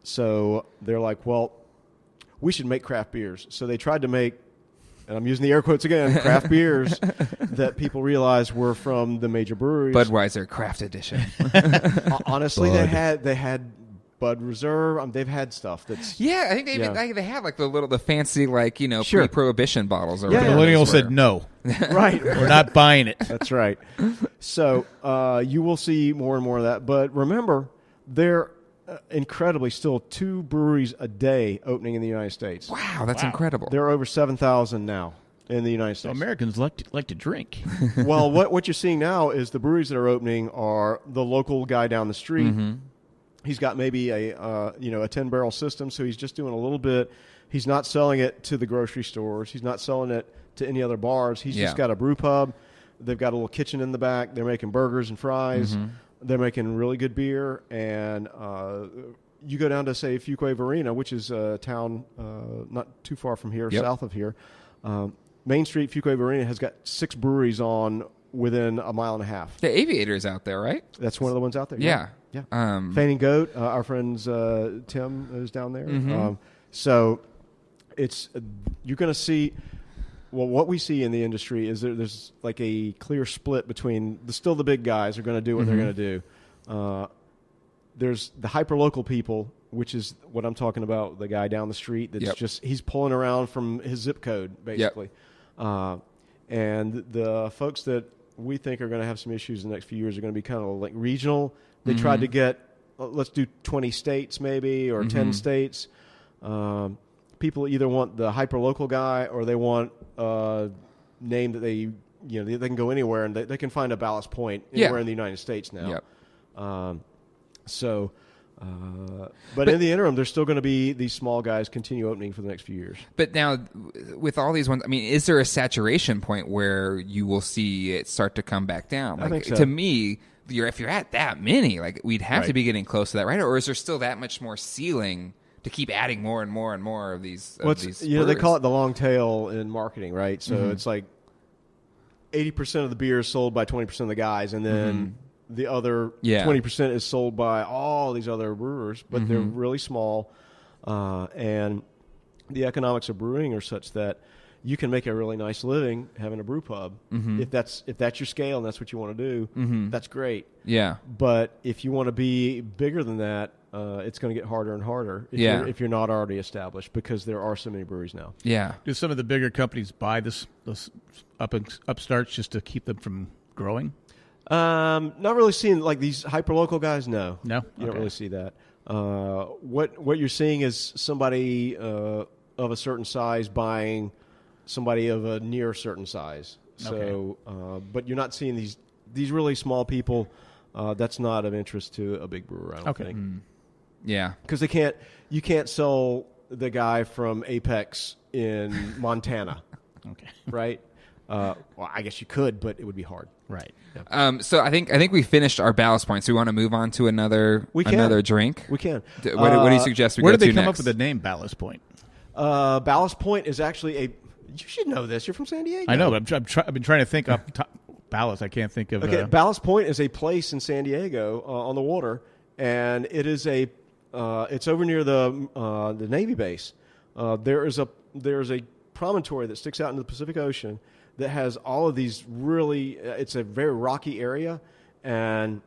So they're like, well, we should make craft beers. So they tried to make, and I'm using the air quotes again, craft beers that people realized were from the major breweries. Budweiser Craft Edition. Honestly, they had Bud Reserve. They've had stuff that's Yeah, I think they have like the fancy Sure. pre-prohibition bottles. Or Yeah. whatever Millennials those were. said no. right. We're not buying it. That's right. So you will see more and more of that. But remember, there incredibly still 2 breweries a day opening in the United States. Wow, that's incredible. There are over 7,000 now in the United So States. Americans like to drink. Well, what you're seeing now is the breweries that are opening are the local guy down the street. He's got maybe a 10-barrel system, so he's just doing a little bit. He's not selling it to the grocery stores. He's not selling it to any other bars. He's just got a brew pub. They've got a little kitchen in the back. They're making burgers and fries. They're making really good beer. And you go down to, say, Fuquay Varina, which is a town not too far from here, south of here. Main Street, Fuquay Varina, has got 6 breweries on within a mile and a half. The Aviator's out there, right? That's one of the ones out there. Yeah. Fainting Goat, our friends Tim is down there. So you're going to see. Well, what we see in the industry is there's like a clear split between the big guys are going to do what they're going to do. There's the hyper-local people, which is what I'm talking about, the guy down the street that's he's pulling around from his zip code, basically. And the folks that we think are going to have some issues in the next few years are going to be kind of like regional. They tried to get, let's do 20 states maybe, or 10 states. People either want the hyper-local guy or they want a name that they can go anywhere, and they can find a Ballast Point anywhere in the United States now. But in the interim, there's still going to be these small guys continue opening for the next few years. But now, with all these ones, I mean, is there a saturation point where you will see it start to come back down? I think so. To me, if you're at that many, we'd have to be getting close to that, right? Or is there still that much more ceiling to keep adding more and more and more of these? They call it the long tail in marketing, right? So it's like 80% of the beer is sold by 20% of the guys, and then the other 20% is sold by all these other brewers, but they're really small, and the economics of brewing are such that you can make a really nice living having a brew pub. If that's your scale and that's what you want to do, that's great. Yeah. But if you want to be bigger than that, it's going to get harder and harder if you're not already established, because there are so many breweries now. Yeah. Do some of the bigger companies buy this upstarts just to keep them from growing? Not really seeing like these hyper-local guys. No. You don't really see that. What you're seeing is somebody of a certain size buying somebody of a near certain size. So, but you're not seeing these really small people. That's not of interest to a big brewer, I don't think. Yeah. Because you can't sell the guy from Apex in Montana. Right? Well, I guess you could, but it would be hard. Right. So I think we finished our Ballast Point. So we want to move on to another drink. We can. What do you suggest we where go did they to come next? up with the name Ballast Point? Ballast Point is actually you should know this. You're from San Diego. I know, but I've been trying to think of Ballast. I can't think of. Okay, Ballast Point is a place in San Diego on the water, and it is it's over near the Navy base. There is a promontory that sticks out into the Pacific Ocean that has all of these really. It's a very rocky area, and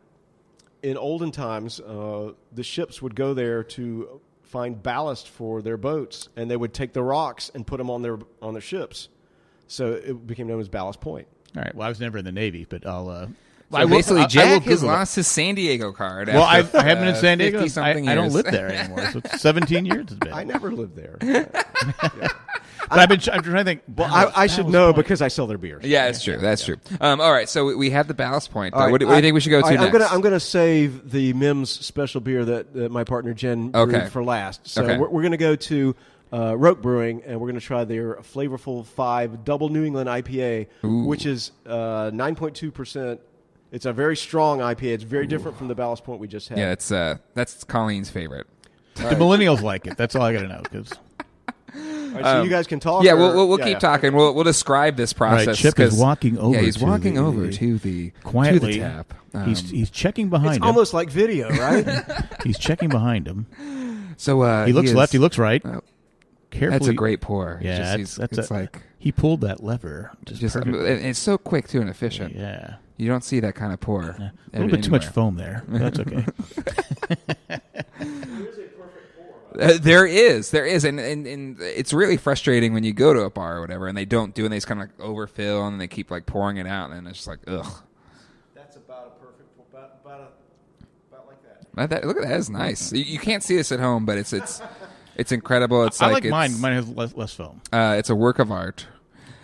in olden times, the ships would go there to find ballast for their boats, and they would take the rocks and put them on their ships. So it became known as Ballast Point. All right. Well, I was never in the Navy, but I'll. So basically, Jack has lost his San Diego card. Well, I haven't been in San Diego. I don't years. live there anymore. So it's 17 years it's been. I never lived there. But I'm trying to think. Well, I should know because I sell their beers. Yeah, that's true. That's true. All right, so we have the Ballast Point. Right, what do you think we should go to next? I'm gonna save the Mims special beer that my partner Jen brewed for last. So we're going to go to Roke Brewing, and we're going to try their Flavorful 5 Double New England IPA, which is 9.2%. It's a very strong IPA. It's very different from the Ballast Point we just had. Yeah, that's Colleen's favorite. The Millennials like it. That's all I got to know. right, so you guys can talk. Yeah, or- we'll keep talking. We'll describe this process. Right, Chip is 'cause- walking over. Yeah, he's to walking the- over to the quietly. to the tap. He's checking behind It's him. almost like video, right? He's checking behind him. so He looks left. He looks right. Oh, Carefully. that's a great pour. Yeah, it's like he pulled that lever. Just perfectly. and it's so quick too and efficient. Yeah. You don't see that kind of pour. A little bit too much anywhere. foam there. But that's okay. There is, and it's really frustrating when you go to a bar or whatever, and they don't do, and they just kind of like overfill, and they keep like pouring it out, and it's just like ugh. That's about a perfect, about like that. Look at that, that's nice. You can't see this at home, but it's incredible. It's I like it's, mine. Mine has less foam. It's a work of art.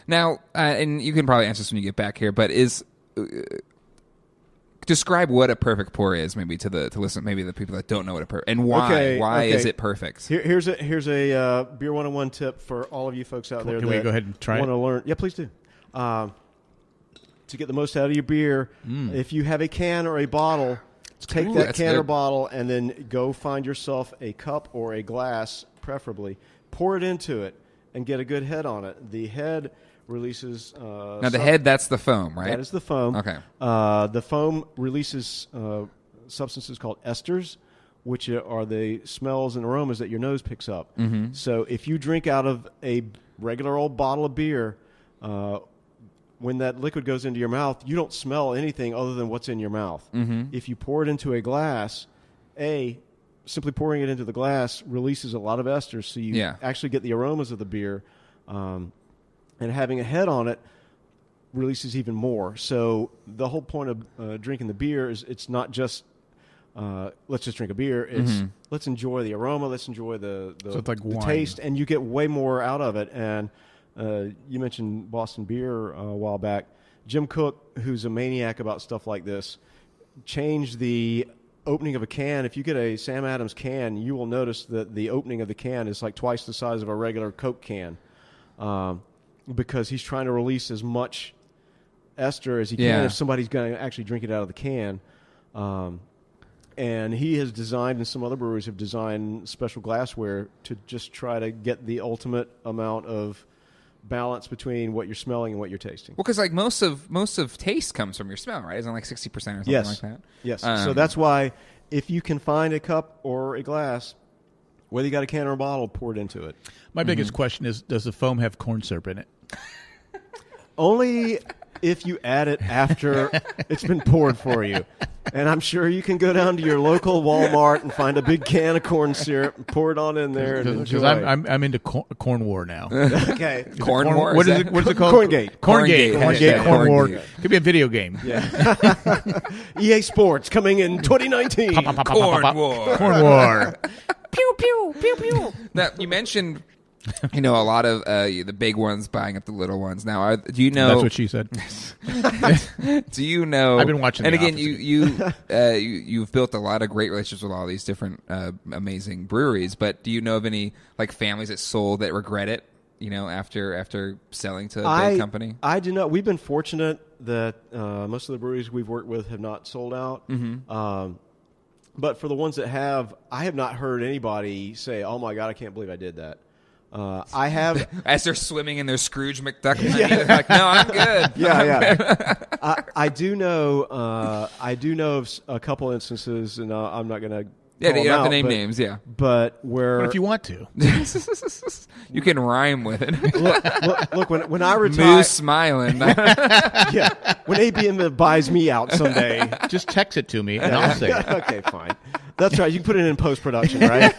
Now, and you can probably answer this when you get back here, but describe what a perfect pour is, maybe to listen, maybe the people that don't know what a perfect, and why. Okay, why is okay. it perfect? Here's a beer 101 tip for all of you folks out there. Can we go ahead and try it? Want to learn? Yeah, please do. To get the most out of your beer, if you have a can or a bottle, take that that's can or good. bottle and then go find yourself a cup or a glass, preferably. Pour it into it and get a good head on it. The head releases. Now the head, that's the foam, right? That is the foam. Okay. The foam releases substances called esters, which are the smells and aromas that your nose picks up. Mm-hmm. So if you drink out of a regular old bottle of beer, when that liquid goes into your mouth, you don't smell anything other than what's in your mouth. Mm-hmm. If you pour it into a glass, simply pouring it into the glass releases a lot of esters, so you actually get the aromas of the beer. And having a head on it releases even more. So the whole point of drinking the beer is it's not just let's just drink a beer. It's let's enjoy the aroma. Let's enjoy the So it's like the wine. taste, and you get way more out of it. And you mentioned Boston beer a while back. Jim Cook, who's a maniac about stuff like this, changed the opening of a can. If you get a Sam Adams can, you will notice that the opening of the can is like twice the size of a regular Coke can. Because he's trying to release as much ester as he can if somebody's going to actually drink it out of the can. And he has designed, and some other breweries have designed special glassware to just try to get the ultimate amount of balance between what you're smelling and what you're tasting. Well, because like most of taste comes from your smell, right? Isn't it like 60% or something like that? Yes. So that's why if you can find a cup or a glass, whether you got a can or a bottle, pour it into it. My biggest question is, does the foam have corn syrup in it? Only if you add it after it's been poured for you. And I'm sure you can go down to your local Walmart and find a big can of corn syrup and pour it on in there and enjoy. Because I'm into corn war now. Okay. Corn war? What is it? What's it called? Corngate. Corngate. Hashtag Corn war. Corngate. Could be a video game. Yeah. EA Sports coming in 2019. Corn war. Corn war. Pew pew pew pew. Now you mentioned, a lot of the big ones buying up the little ones. Now, do you know? That's what she said. Do you know? I've been watching. And The again, Office. you've built a lot of great relationships with all these different amazing breweries. But do you know of any like families that sold that regret it? After selling to a big company. I do not. We've been fortunate that most of the breweries we've worked with have not sold out. Mm-hmm. But for the ones that have, I have not heard anybody say, "Oh my God, I can't believe I did that." I have, as they're swimming in their Scrooge McDuck money, they're like, "No, I'm good." Yeah. I do know. I do know of a couple instances, and I'm not going to. Yeah, you don't have to name but, names. Yeah, but where But if you want to, you can rhyme with it. look when I retire, Moose smiling. yeah, when ABM buys me out someday. just text it to me and I'll say it. Okay, fine. That's right. You can put it in post production, right?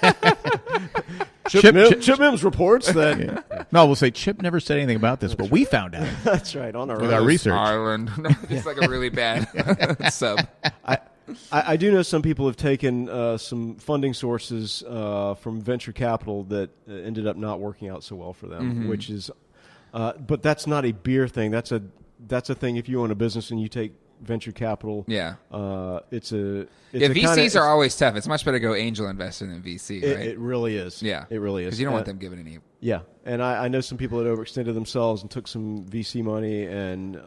Chip Mims reports that. Yeah. No, we'll say Chip never said anything about this, but we found out. That's right. On our With our own. research. Ireland. It's like a really bad sub. I do know some people have taken some funding sources from venture capital that ended up not working out so well for them, which is, but that's not a beer thing. That's a thing if you own a business and you take venture capital. Yeah. It's a VCs are always tough. It's much better to go angel investing than VC, right? It really is. Yeah. It really is. Because you don't want them giving any. Yeah. And I know some people that overextended themselves and took some VC money, and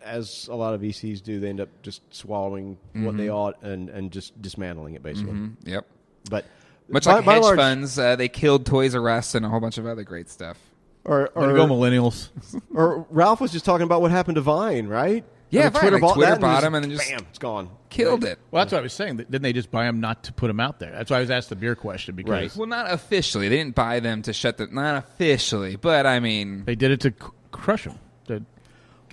as a lot of VCs do, they end up just swallowing what they ought and just dismantling it, basically. Yep. But Much by like hedge large- funds, they killed Toys R Us and a whole bunch of other great stuff. Way to go, millennials. Or Ralph was just talking about what happened to Vine, right? Yeah, I mean, Vine, like, Twitter that bought him and then just bam, it's gone. Killed it. Well, that's what I was saying. Didn't they just buy them not to put them out there? That's why I was asked the beer question because Right. Well, not officially. They didn't buy them to shut them. Not officially, but I mean, they did it to crush them.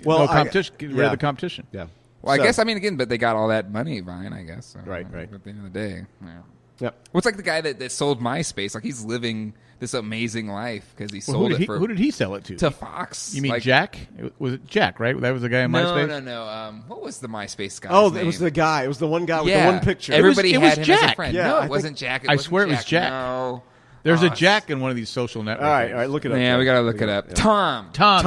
Well, no competition. Get rid yeah. of the competition. Yeah. well, I So- guess I mean again, but they got all that money, Vine. I guess. So, Right. At the end of the day, yeah. Yep. What's like the guy that sold MySpace? Like he's living this amazing life because he Well, sold it for who did he sell it to? Fox. You mean like, Jack? Was it Jack? Right? That was the guy on MySpace. No. What was the MySpace guy? Oh, it was the guy. It was the one guy with yeah. the one picture. Everybody It had was him as a Jack. friend. Yeah, no, I it think- wasn't Jack. I swear it was Jack. No. There's Oh, a Jack in one of these social networks. All right, look it up. Yeah, we gotta look it it up. Yeah. Tom. Tom.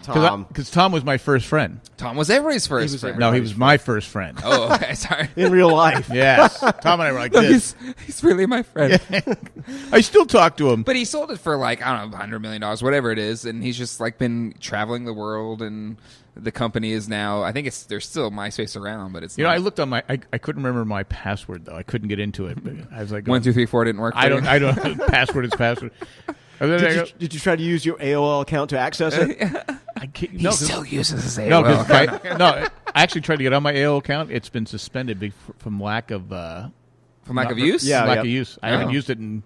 Tom. Because Tom was my first friend. Tom was everybody's first was friend. No, he was my first friend. Oh, okay. Sorry. In real life. Yes. Tom and I were like No, this. he's really my friend. I still talk to him. But he sold it for like, I don't know, $100 million, whatever it is, and he's just like been traveling the world, and the company is now, I think there's still MySpace around, but it's You know, not. I looked on I couldn't remember my password though. I couldn't get into it. But I was like, 1, 2, 3, 4 didn't work. I don't. Password is password. And then I go, Did you try to use your AOL account to access it? I can't, He no, still uses his AOL. no, 'cause I actually tried to get on my AOL account. It's been suspended from lack of From lack of use? Yeah. lack of use. I haven't Oh. used it in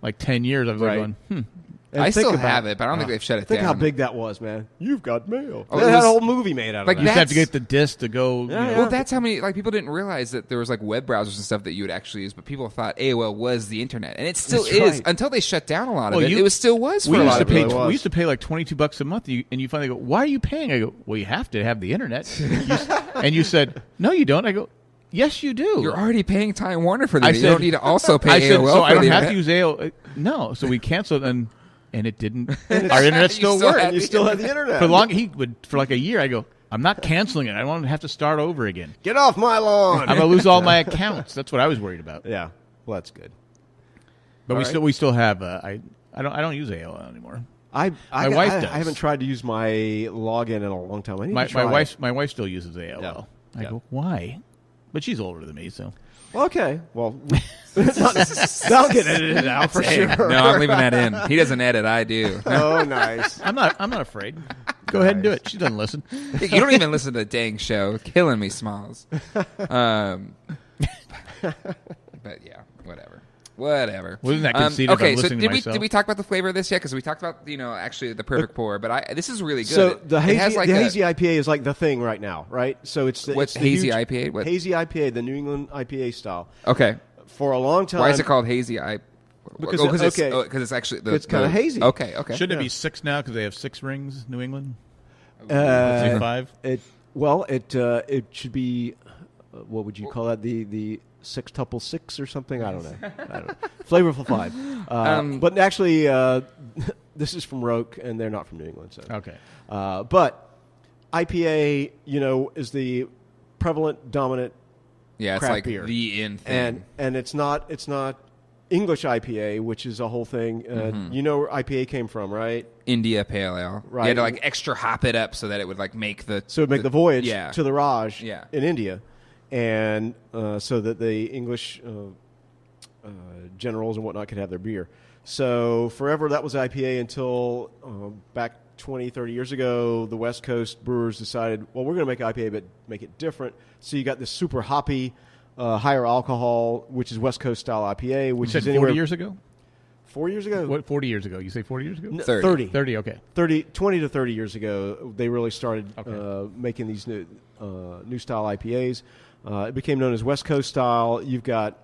like 10 years. I was Right. like going, And I think still about- have it, but I don't think they've shut it Think down. how big that was, man. You've got mail. Oh, They it had was- a whole movie made out of like that. you just have to That's- get the disc to go. you know. Well, that's how many people didn't realize that there was like web browsers and stuff that you would actually use, but people thought AOL was the internet, and it still That's is right. until they shut down a lot of Well, it. you- It still was for We a used lot to of pay. people. was. We used to pay like $22 a month, and you finally go, "Why are you paying?" I go, "Well, you have to have the internet." And you said, "No, you don't." I go, "Yes, you do." You're already paying Time Warner for that. I You said- don't need to also pay I said, AOL so for I don't the have to internet. use AOL. No, so we canceled, and it didn't. Our internet You still still worked. have You still have the internet. For like a year. I go, "I'm not canceling it. I don't want to have to start over again. Get off my lawn. I'm gonna lose all my accounts." That's what I was worried about. Yeah. Well, that's good. But All right. we still have. I don't use AOL anymore. My wife does. I haven't tried to use my login in a long time. I need My to try it. wife still uses AOL. Yeah. I Yeah. go, "Why?" But she's older than me, so. Okay. Well, that'll get edited out for sure. No, I'm leaving that in. He doesn't edit. I do. Oh, nice. I'm not afraid. Go ahead and do it. She doesn't listen. You don't even listen to the dang show. Killing me, Smalls. But yeah, whatever. Wasn't that conceited okay, by so listening to myself? did we talk about the flavor of this yet? Because we talked about actually the perfect pour, but this is really good. So the It hazy, has like the a- hazy IPA is like the thing right now, right? So it's the, What's it's the hazy huge- IPA? What? Hazy IPA, the New England IPA style. Okay, For a long time, why is it called hazy? Because it's actually it's kinda hazy. Okay, Shouldn't it Yeah. be 6 now because they have 6 rings, New England? Uh, Say 5? It should be what would you call that? The sextuple 6 or something? I don't know. Flavorful 5. But actually, this is from Roke, and they're not from New England. So Okay. but IPA, is the prevalent dominant Yeah, it's craft like beer. the in thing. and it's not English IPA, which is a whole thing. You know where IPA came from, right? India Pale Ale. Right. You had to like extra hop it up so that it would like make the So it'd make the voyage yeah. to the Raj Yeah. in India, and so that the English generals and whatnot could have their beer. So forever that was IPA until back 20, 30 years ago, the West Coast brewers decided, well, we're going to make IPA but make it different. So you got this super hoppy, higher alcohol, which is West Coast style IPA, You which said is 40 anywhere years ago? 4 years ago. What, 40 years ago? You say 40 years ago? 30. 30, okay. 20 to 30 years ago, they really started making these new style IPAs. It became known as West Coast style. You've got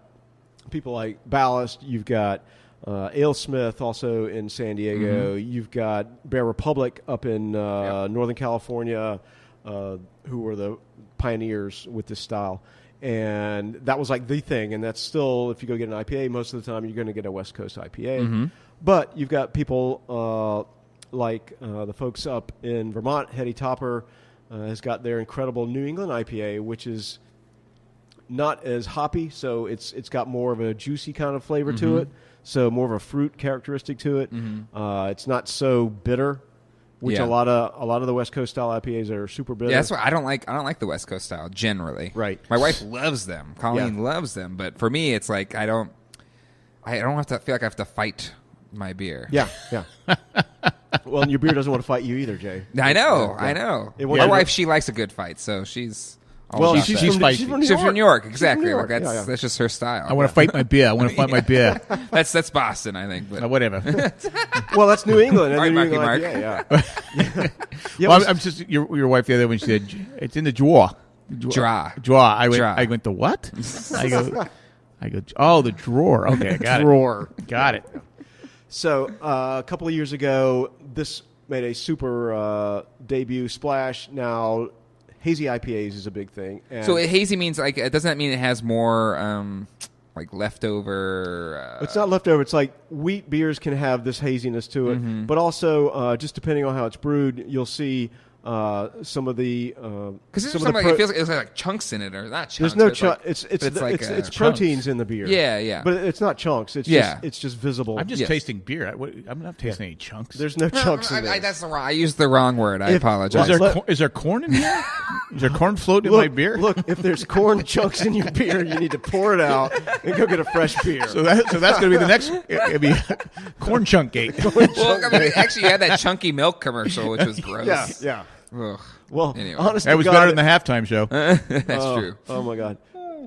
people like Ballast. You've got AleSmith also in San Diego. You've got Bear Republic up in Northern California, who were the pioneers with this style. And that was like the thing. And that's still, if you go get an IPA, most of the time you're going to get a West Coast IPA. But you've got people like the folks up in Vermont. Hetty Topper has got their incredible New England IPA, which is not as hoppy, so it's got more of a juicy kind of flavor to it. So more of a fruit characteristic to it. It's not so bitter, which Yeah. a lot of the West Coast style IPAs are super bitter. Yeah, that's why I don't like the West Coast style generally. Right. My wife loves them. Colleen loves them, but for me, it's like I don't. I don't have to feel like I have to fight my beer. Yeah. Well, and your beer doesn't want to fight you either, Jay. I know. My wife, she likes a good fight, so she's. Well, she's from feisty. She's from New York, exactly. New York. Like Yeah. that's just her style. I want to fight my beer. I want to fight my beer. That's Boston, I think. But Whatever. Well, that's New England. And All right, New Marky England Mark. Yeah. Well, I'm just your wife the other when she said it's in the drawer. Draw. I went the what? I go. Oh, the drawer. Okay, I got Drawer. it. Got it. So a couple of years ago, this made a super debut splash. Now, hazy IPAs is a big thing. And So hazy means like doesn't that mean it has more like leftover? it's not leftover. It's like wheat beers can have this haziness to it, but also just depending on how it's brewed, you'll see some of the because there's some like it feels like there's like chunks in it or not chunks. there's no but chunk. like, It's proteins in the beer. Yeah. But it's not chunks. It's just visible. I'm just Yes. tasting beer. I'm not tasting any chunks. There's no chunks in there. That's the wrong. I used the wrong word. I apologize. Is there corn in here? Is there corn floating in my beer? Look, if there's corn chunks in your beer, you need to pour it out and go get a fresh beer. So that's going to be the next. It'll be corn chunk gate. Well, I mean, actually, you had that chunky milk commercial, which was gross. Yeah. Ugh. Well, Anyway. honestly, That was better than the halftime show. That's true. Oh my God!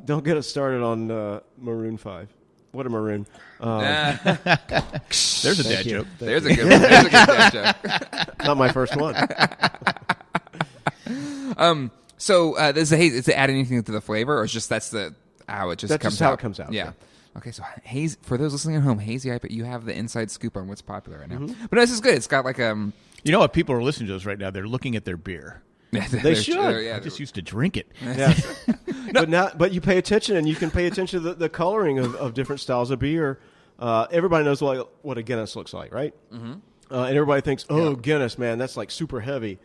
Don't get us started on Maroon 5. What a maroon! There's a dad you. joke. There's a good dad joke. Not my first one. So is the haze? Is it add anything to the flavor, or is just that's how it just That's comes just out? how it comes out, Yeah. yeah. Okay, so haze for those listening at home, hazy IPA. You have the inside scoop on what's popular right now. But no, this is good. It's got like You know what? People are listening to us right now. They're looking at their beer. They should. I just used to drink it. Yeah. But you pay attention, and you can pay attention to the coloring of different styles of beer. Everybody knows what a Guinness looks like, right? Mm-hmm. And everybody thinks, Guinness, man, that's like super heavy.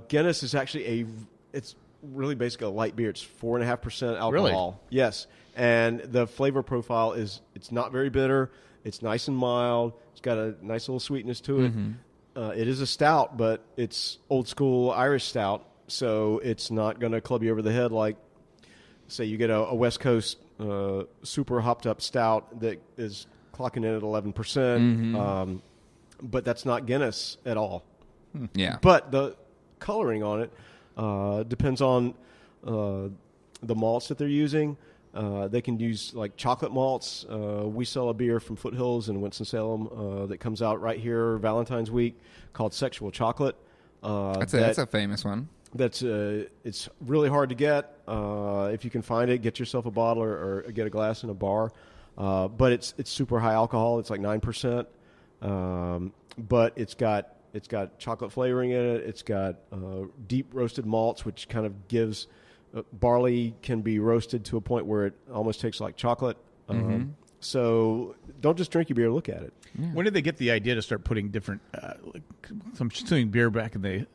Guinness is actually it's really basically a light beer. It's 4.5% alcohol. Really? Yes. And the flavor profile it's not very bitter. It's nice and mild. It's got a nice little sweetness to it. It is a stout, but it's old school Irish stout, so it's not going to club you over the head like, say, you get a West Coast super hopped up stout that is clocking in at 11%. But that's not Guinness at all. Yeah. But the coloring on it depends on the malts that they're using. They can use like chocolate malts. We sell a beer from Foothills in Winston-Salem that comes out right here Valentine's week called Sexual Chocolate. That's a famous one. That's it's really hard to get. If you can find it, get yourself a bottle or get a glass in a bar. But it's super high alcohol. It's like 9%. But it's got chocolate flavoring in it. It's got deep roasted malts, which kind of gives. Barley can be roasted to a point where it almost tastes like chocolate. So don't just drink your beer, look at it. Yeah. When did they get the idea to start putting different, some beer back in the,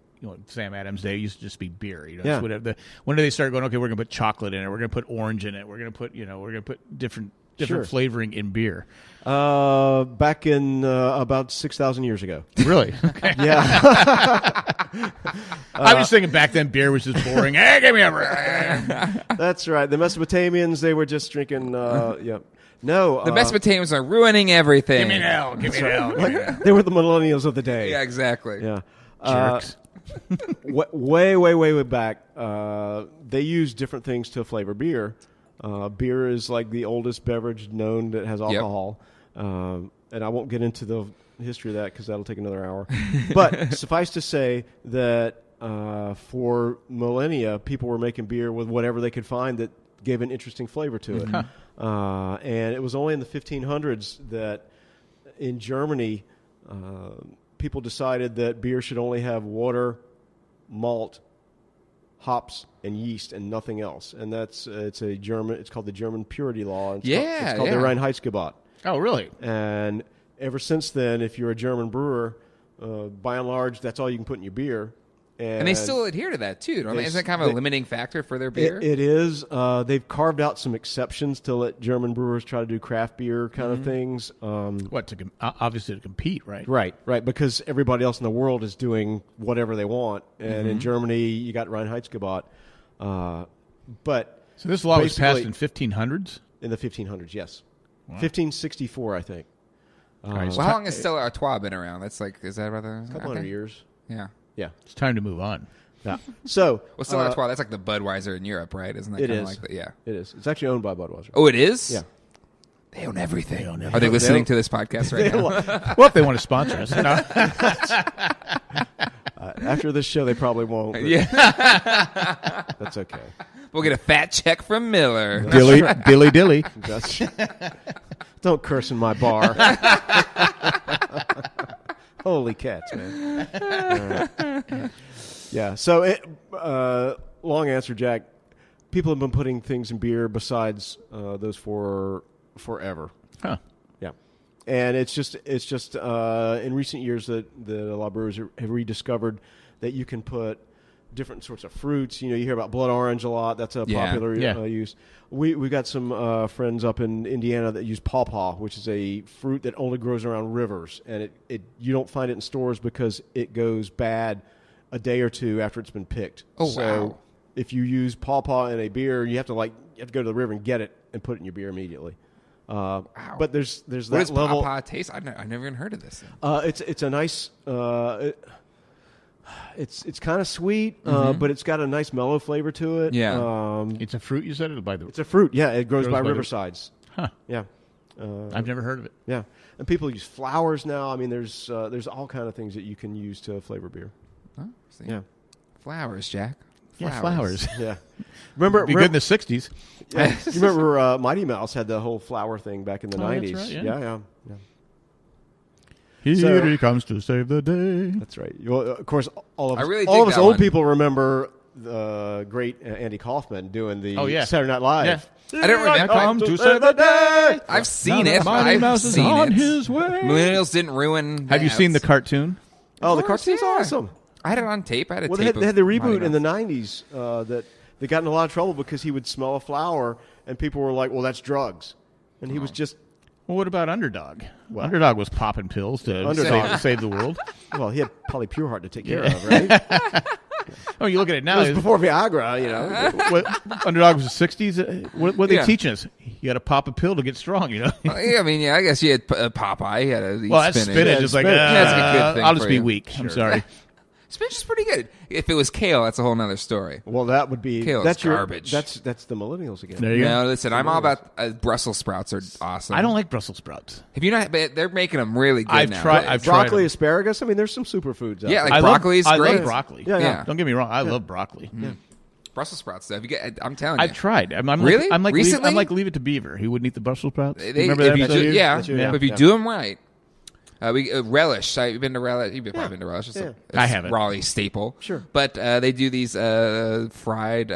Sam Adams day used to just be beer. Yeah. Whatever. When did they start going, okay, we're going to put chocolate in it, we're going to put orange in it, we're going to put, different Sure. flavoring in beer? Back in about 6,000 years ago. Really? Okay. Yeah. I was thinking back then beer was just boring. Hey, give me a... That's right. The Mesopotamians, they were just drinking, No. The Mesopotamians are ruining everything. Give me an L. Give me an L. Give me an L. They were the millennials of the day. Yeah, exactly. Yeah. Jerks. Way back, they use different things to flavor beer. Beer is like the oldest beverage known that has alcohol. And I won't get into the history of that because that'll take another hour. But suffice to say that for millennia, people were making beer with whatever they could find that gave an interesting flavor to it. And it was only in the 1500s that in Germany, people decided that beer should only have water, malt, hops, and yeast, and nothing else. And it's called the German Purity Law. It's called the Reinheitsgebot. Oh, really? And ever since then, if you're a German brewer, by and large, that's all you can put in your beer. And they still adhere to that, too, don't they? Isn't that kind of a limiting factor for their beer? It is. They've carved out some exceptions to let German brewers try to do craft beer kind of things. Obviously to compete, right? Right, because everybody else in the world is doing whatever they want. And in Germany, you got Reinheitsgebot. But so this law was passed in 1500s? In the 1500s, yes. 1564, I think. Right, Well, how long has Stella Artois been around? That's like, is that about A couple hundred years. Yeah. Yeah. It's time to move on. Yeah. So, Well, Stella Artois, that's like the Budweiser in Europe, right? Isn't that it kind of is. like yeah? It is. It's actually owned by Budweiser. Oh, it is? Yeah. They own everything. own Are they listening to this podcast right now? Well, if they want to sponsor us. After this show, they probably won't. but Yeah. That's okay. We'll get a fat check from Miller. Dilly. That's, don't curse in my bar. Holy cats, man. Yeah. So, long answer, Jack. People have been putting things in beer besides those for forever. Huh. Yeah. And it's just in recent years that a lot of brewers have rediscovered that you can put different sorts of fruits. You hear about blood orange a lot. That's a popular use. We got some friends up in Indiana that use pawpaw, which is a fruit that only grows around rivers, and it you don't find it in stores because it goes bad a day or two after it's been picked. Oh, so wow. if you use pawpaw in a beer, you have to go to the river and get it and put it in your beer immediately. Wow. But there's What that does level. pawpaw taste? I've never even heard of this. It's a nice. It's kind of sweet, but it's got a nice mellow flavor to it. Yeah. It's a fruit, you said? It's a fruit. Yeah, it grows by by the- riversides. Huh. Yeah. I've never heard of it. Yeah, and people use flowers now. I mean, there's all kind of things that you can use to flavor beer. Oh, see. Yeah, Flowers, Jack. Yeah, flowers. yeah. Remember, Be good in the 60s. yeah, you remember Mighty Mouse had the whole flower thing back in the Oh, that's 90s. right, yeah. yeah. Here So- he comes to save the day. That's right. Well, of course, all of I us, really all dig of us that old one. people remember the great Andy Kaufman doing the Oh, yeah. Saturday Night Live. Yeah. I don't remember. Come to save the day. I've seen Now it. the Mighty I've Mouse is seen on it. his way. Millennials didn't ruin. Have you seen the cartoon? Oh, the Of course, cartoon's yeah. awesome. I had it on tape. I had a Well, tape. they had the of Mighty reboot in the Mouse. 90s that they got in a lot of trouble because he would smell a flower, and people were like, well, that's drugs. And he was just, Well, what about Underdog? Well, Underdog was popping pills to Underdog. save the world. well, he had probably Pure Heart to take care of, right? Oh, you look at it now. It was before Viagra, What, Underdog was the 60s. What are they Yeah. teaching us? You got to pop a pill to get strong, you know? Yeah, I mean, yeah, I guess you had Popeye. You had to eat Well, that's spinach. spinach. It's like, spinach. That's a good thing I'll for just be you. weak. I'm sorry. Spinach is pretty good. If it was kale, that's a whole nother story. Well, that would be Kale's that's garbage. That's the millennials again. There you No, go. listen, I'm all about Brussels sprouts are awesome. I don't like Brussels sprouts. Have you not? But they're making them really good I've now. tried- I've Broccoli, them. asparagus. I mean, there's some superfoods. Out Yeah, there. like broccoli's I great. love broccoli. Yeah. Don't get me wrong. I love broccoli. Brussels sprouts stuff. I'm telling you, I've tried. I'm Really? Like, I'm like Recently? I'm like Leave It to Beaver. He wouldn't eat the Brussels sprouts. They, Remember if that you episode? do, yeah, That's you, but if you yeah. do them right, we relish. You've been to relish. You've probably been to relish. It's Yeah. it's I haven't. Raleigh staple. Sure. but they do these fried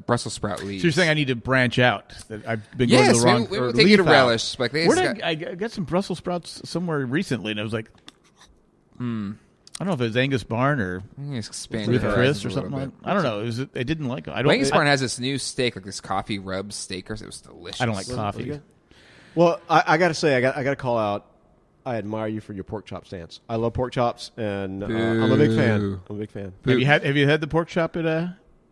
Brussels sprout leaves. So you're saying I need to branch out? That I've been going to Yes, the wrong. we or will take you to leaf out. relish. Like they Where just did I got some Brussels sprouts somewhere recently, and I was like, I don't know if it was Angus Barn or expand Ruths your Chris horizons or a something little like. bit. I don't know. I didn't like it. I don't. Angus Barn has this new steak, like this coffee rub steak. It was delicious. I don't like coffee. Okay. Well, I got to say, I got to call out. I admire you for your pork chop stance. I love pork chops, and I'm a big fan. Boo. I'm a big fan. Have you had the pork chop at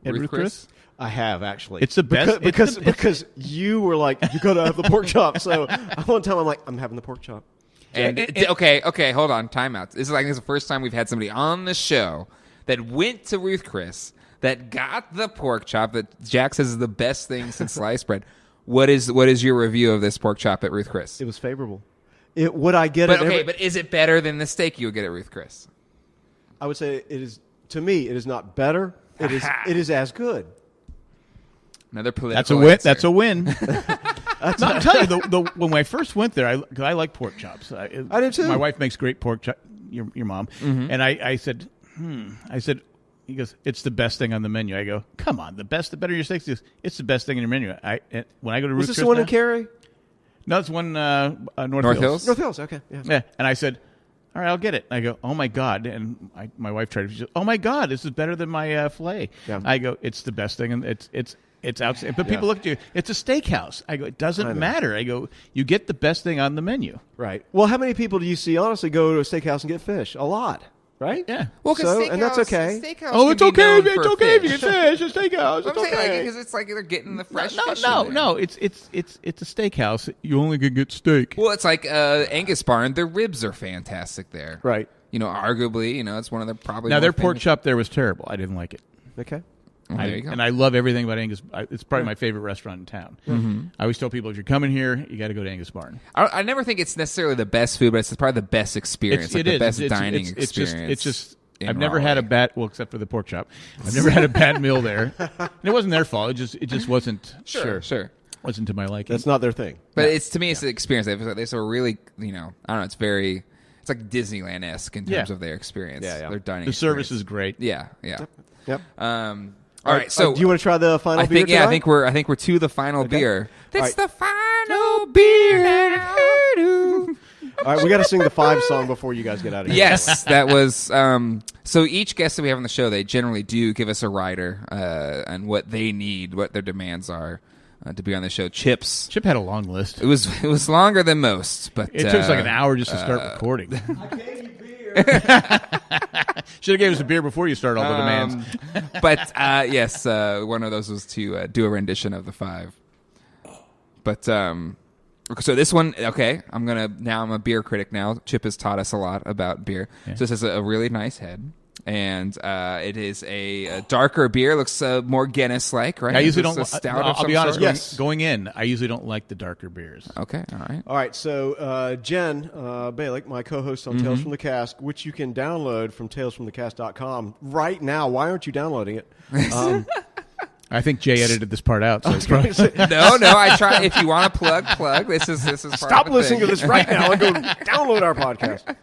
Ruths Chris? I have actually. It's the best because you were like, you got to have the pork chop. So one time I'm like, I'm having the pork chop. And okay, hold on, time out. This is the first time we've had somebody on the show that went to Ruths Chris that got the pork chop that Jack says is the best thing since sliced bread. What is your review of this pork chop at Ruths Chris? It was favorable. Would I get But it? okay, but is it better than the steak you would get at Ruths Chris? I would say it is. To me, it is not better. It is. It is as good. Another political. That's a win. answer. That's a win. No, I'm telling you, when I first went there, I like pork chops. I did too. My wife makes great pork chop. Your mom. And I said, he goes, it's the best thing on the menu. I go, come on, the better your steaks is. It's the best thing in your menu. When I go to Was Ruths this Chris the one now- in Cary? No, it's one North North Hills. Hills? North Hills. Okay. Yeah. Yeah, and I said, all right, I'll get it. I go, oh my God, and my wife tried to. She said, oh my God, this is better than my filet. Yeah. I go, it's the best thing, and it's outstanding. But people look at you. It's a steakhouse. I go, it doesn't matter. I go, you get the best thing on the menu. Right. Well, how many people do you see honestly go to a steakhouse and get fish? A lot. right? Yeah. Well, because and that's okay. Steakhouse It's can be okay. known It's for okay if you fish. get fish. It's steakhouse. I'm It's saying okay. because it's like they're getting the fresh fish. in there. No. It's a steakhouse. You only can get steak. Well, it's like Angus Barn. Their ribs are fantastic there. Right. Arguably, it's one of the probably. Now more their pork famous- chop there was terrible. I didn't like it. Okay. Oh, there you go. And I love everything about Angus. It's probably my favorite restaurant in town. Mm-hmm. I always tell people if you're coming here, you got to go to Angus Barn. I never think it's necessarily the best food, but it's probably the best experience. It the is. best It's dining just, experience. It's just. in I've never had a Raleigh. bad. Well, except for the pork chop, I've never had a bad meal there. And it wasn't their fault. It just wasn't. Sure. Wasn't to my liking. That's not their thing. But to me, it's the experience. They a really, I don't know. It's very. It's like Disneyland-esque in terms of their experience. Yeah. Their dining. The service experience. is great. Yeah. Yep. All right. So do you want to try the final beer? I think we're to the final beer. It's right. the final beer. All right, we got to sing the 5 song before you guys get out of here. Yes, that was. So each guest that we have on the show, they generally do give us a rider and what they need, what their demands are to be on the show. Chip had a long list. It was longer than most, but It took us like an hour just to start recording. I gave you beer. Should have gave us a beer before you start all the demands. But yes, one of those was to do a rendition of the 5. But so this one, okay, I'm a beer critic now. Chip has taught us a lot about beer. Yeah. So this has a really nice head. And it is a darker beer. Looks more Guinness-like, right? I usually It's don't. a stout of I'll some be honest. sort? Yes. Going in, I usually don't like the darker beers. Okay, all right. All right, so Jen Balick, my co-host on Tales from the Cask, which you can download from talesfromthecast.com right now. Why aren't you downloading it? I think Jay edited this part out. So it's probably, No, I try. If you want to plug. This is part Stop of the listening thing. to this right now and go download our podcast.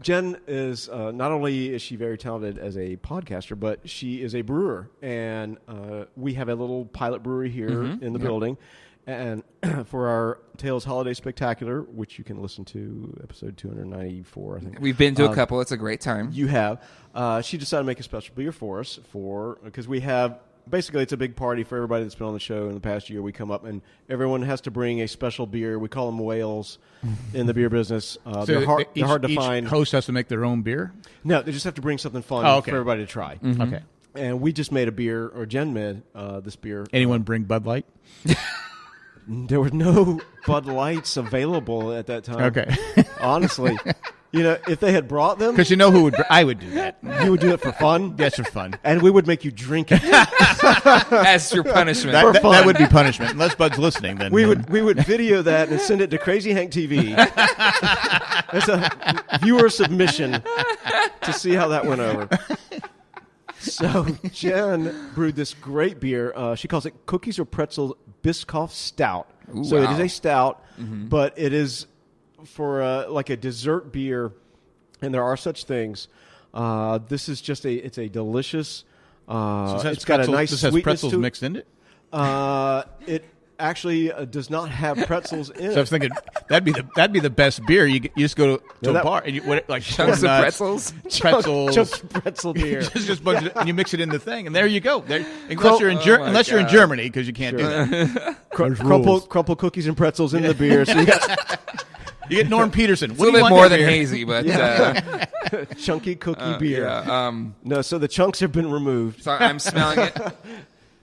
Jen is not only is she very talented as a podcaster, but she is a brewer, and we have a little pilot brewery here in the building. And for our Tales Holiday Spectacular, which you can listen to, episode 294, I think. We've been to a couple. It's a great time. You have. She decided to make a special beer for us because we have. Basically, it's a big party for everybody that's been on the show in the past year. We come up, and everyone has to bring a special beer. We call them whales in the beer business. They're hard to find. Each host has to make their own beer? No, they just have to bring something fun for everybody to try. Okay. And we just made a beer, or Jen made this beer. Anyone bring Bud Light? There were no Bud Lights available at that time. Okay. Honestly. If they had brought them, Because you know who would... I would do that. you would do it for fun. That's for fun. And we would make you drink it. As your punishment. That would be punishment. Unless Bud's listening, then... We would video that and send it to Crazy Hank TV as a viewer submission to see how that went over. So Jen brewed this great beer. She calls it Cookies or Pretzel Biscoff Stout. Ooh, so wow. it is a stout, but it is for like a dessert beer, and there are such things. This is just it's a delicious. It's got a nice This has sweetness pretzels to it. mixed in it? It actually does not have pretzels in it. So I was thinking that'd be the best beer. You just go to a bar and you like Chunks of donuts, pretzels. pretzels, Just pretzel beer. just bunch of, and you mix it in the thing, and there you go. Unless you're in Germany, because you can't do that. Crumple cookies and pretzels in the beer. So you got You get Norm Peterson. It's a little bit more than hazy, but chunky cookie beer. yeah. No, so the chunks have been removed. So I'm smelling it.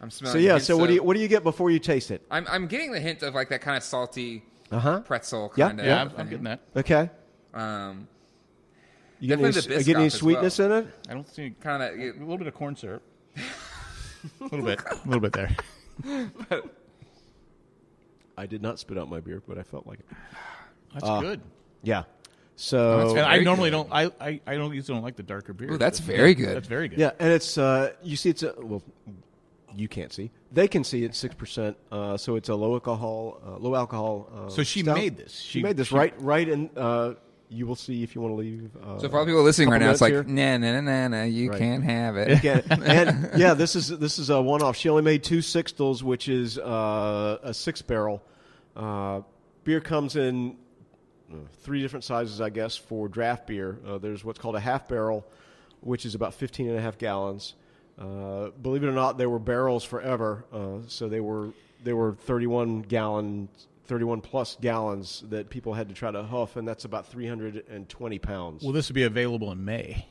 I'm smelling. So yeah, hints so what of- do you get before you taste it? I'm getting the hint of like that kind of salty pretzel Yeah. kind of. Yeah, I'm getting that. Okay. You get Definitely the any, get any Biscoff as sweetness in it? I don't see kind of. a little bit of corn syrup. A little bit there. I did not spit out my beer, but I felt like it. That's good. Yeah. So And I very normally good. don't. I usually don't like the darker beer. Ooh, that's very good. That's very good. yeah, and it's you see it's you can't see. They can see it's 6%. So it's a low alcohol. So she stout. made this. She made this right in. You will see if you want to leave. So for all the people listening right now, it's like notes nah, you Right. can't have it. Yeah, and yeah, this is a one-off. She only made 2 sixtels, which is a 6-barrel. Beer comes in 3 different sizes, I guess, for draft beer. There's what's called a half barrel, which is about 15 and a half gallons. Believe it or not, there were barrels forever. So they were 31 gallons, 31 plus gallons that people had to try to huff, and that's about 320 pounds. Well, this will be available in May.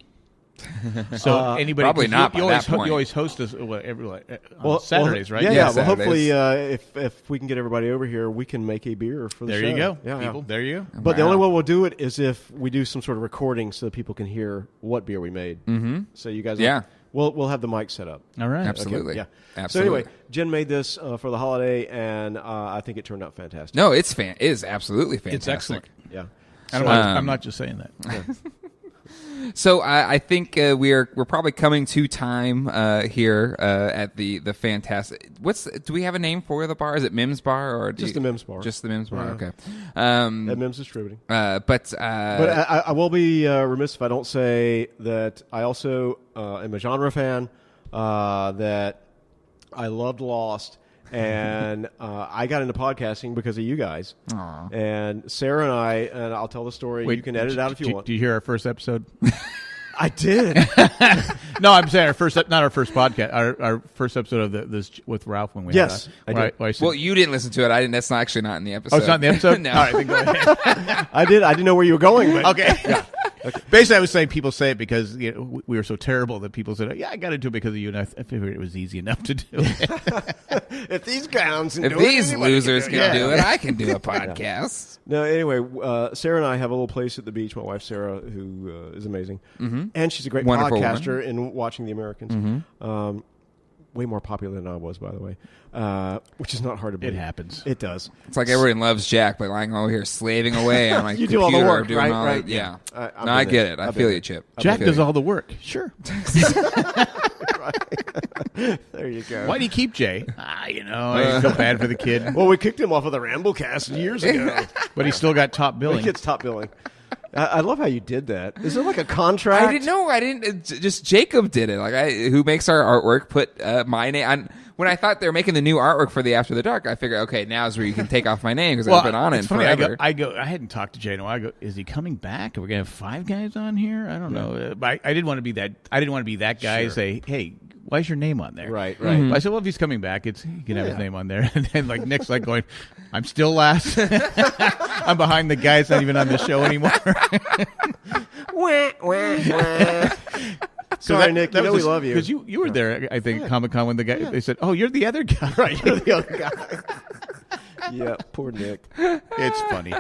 So anybody probably not You by always, that point. you always host us on Saturdays, right? Yeah, Yeah, Well, Saturdays. hopefully, if we can get everybody over here, we can make a beer for the There show. you go, Yeah, people. There you go. But the Wow. only way we'll do it is if we do some sort of recording so that people can hear what beer we made. Mm-hmm. So you guys, Yeah. we'll have the mic set up. All right. Absolutely. Yeah. Absolutely. So anyway, Jen made this for the holiday, and I think it turned out fantastic. No, it is absolutely fantastic. It's excellent. Yeah. I'm not just saying that. So I think we're probably coming to time here at the fantastic. Do we have a name for the bar? Is it Mims Bar or Just the Mims Bar. Just the Mims Bar. Yeah. Okay. At Mims Distributing. But I will be remiss if I don't say that I also am a genre fan, that I loved Lost, and I got into podcasting because of you guys. Aw. And Sarah and I'll tell the story. You can edit it out if you want. Do you hear our first episode? I did. No, I'm saying not our first podcast. Our first episode of this with Ralph when we Yes, had I did. I said, well, you didn't listen to it. I didn't. That's not actually not in the episode. oh, it's not in the episode. No. All right, then go ahead. I did. I didn't know where you were going. But Okay. Yeah. Okay. Basically, I was saying people say it because we were so terrible that people said, "Yeah, I got into it because of you," and I figured it was easy enough to do it. if these clowns can If do these it, anybody losers can can do it. do it, I can do a podcast. No, anyway, Sarah and I have a little place at the beach. My wife, Sarah, who is amazing. Mm-hmm. And she's a great Wonderful podcaster in Watching the Americans. Mm-hmm. Way more popular than I was, by the way, which is not hard to believe. It happens. It does. It's like everyone loves Jack, but like over here slaving away on my You computer, do all the work, doing right? all Right. the- yeah. I'm No, I in get there. it. I I've feel been you, Chip. Jack I feel does you. all the work. Sure. There you go. Why do you keep Jay? I feel bad for the kid, Well, we kicked him off of the Ramblecast years ago. but he still got top He billing. gets top billing. I love how you did that. Is there like a contract? I didn't know. I didn't. Just Jacob did it. Who makes our artwork? Put my name. When I thought they were making the new artwork for the After the Dark, I figured, okay, now's where you can take off my name because I've been on it it's funny. forever. I hadn't talked to Jay in a while. I go, is he coming back? Are we gonna have 5 guys on here? I don't know. But I didn't want to be that. I didn't want to be that guy. Sure. Say, hey, why is your name on there? Right. Mm-hmm. I said, well, if he's coming back, he can have his Yeah. name on there. And then Nick's going, I'm still last. I'm behind the guy that's not even on the show anymore. Wah, wah, wah. Sorry, Nick. You know we love you. Because you were there, I think, Comic-Con when the guy they said, oh, you're the other guy. Right, you're the other guy. Yeah, poor Nick. It's funny.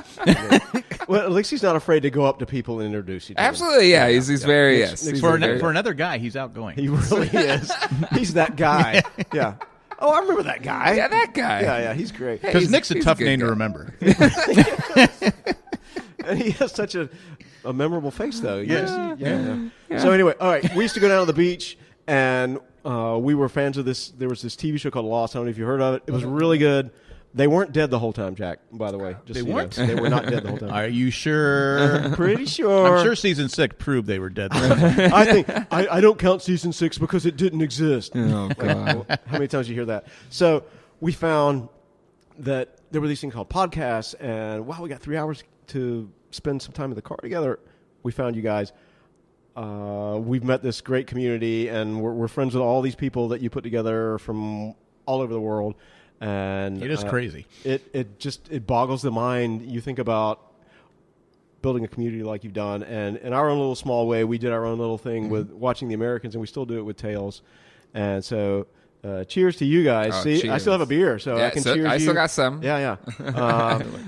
Well, at least he's not afraid to go up to people and introduce you to them. Absolutely, yeah. He's very Nick's- yes. Nick's He's For, very- for another guy, he's outgoing. He really is. He's that guy. Yeah. Oh, I remember that guy. yeah, that guy. Yeah, he's great. Hey, Because he's- Nick's a he's tough good name to guy. remember. And he has such a memorable face, though. Yes. Yeah. So anyway, all right. We used to go down to the beach, and we were fans of this. There was this TV show called Lost. I don't know if you heard of it. It was really good. They weren't dead the whole time, Jack, by the way. Just They so you weren't? know. They were not dead the whole time. Are you sure? Pretty sure. I'm sure season 6 proved they were dead. I think I don't count season 6 because it didn't exist. Oh God. How many times you hear that? So we found that there were these things called podcasts, and wow, we got 3 hours to spend some time in the car together. We found you guys. We've met this great community, and we're friends with all these people that you put together from all over the world. And It is crazy. It boggles the mind. You think about building a community like you've done, and in our own little small way, we did our own little thing with Watching the Americans, and we still do it with Tales. And so, cheers to you guys. Oh, See, I cheers. still have a beer, so I Yeah, can so cheers I you. still got some. Yeah.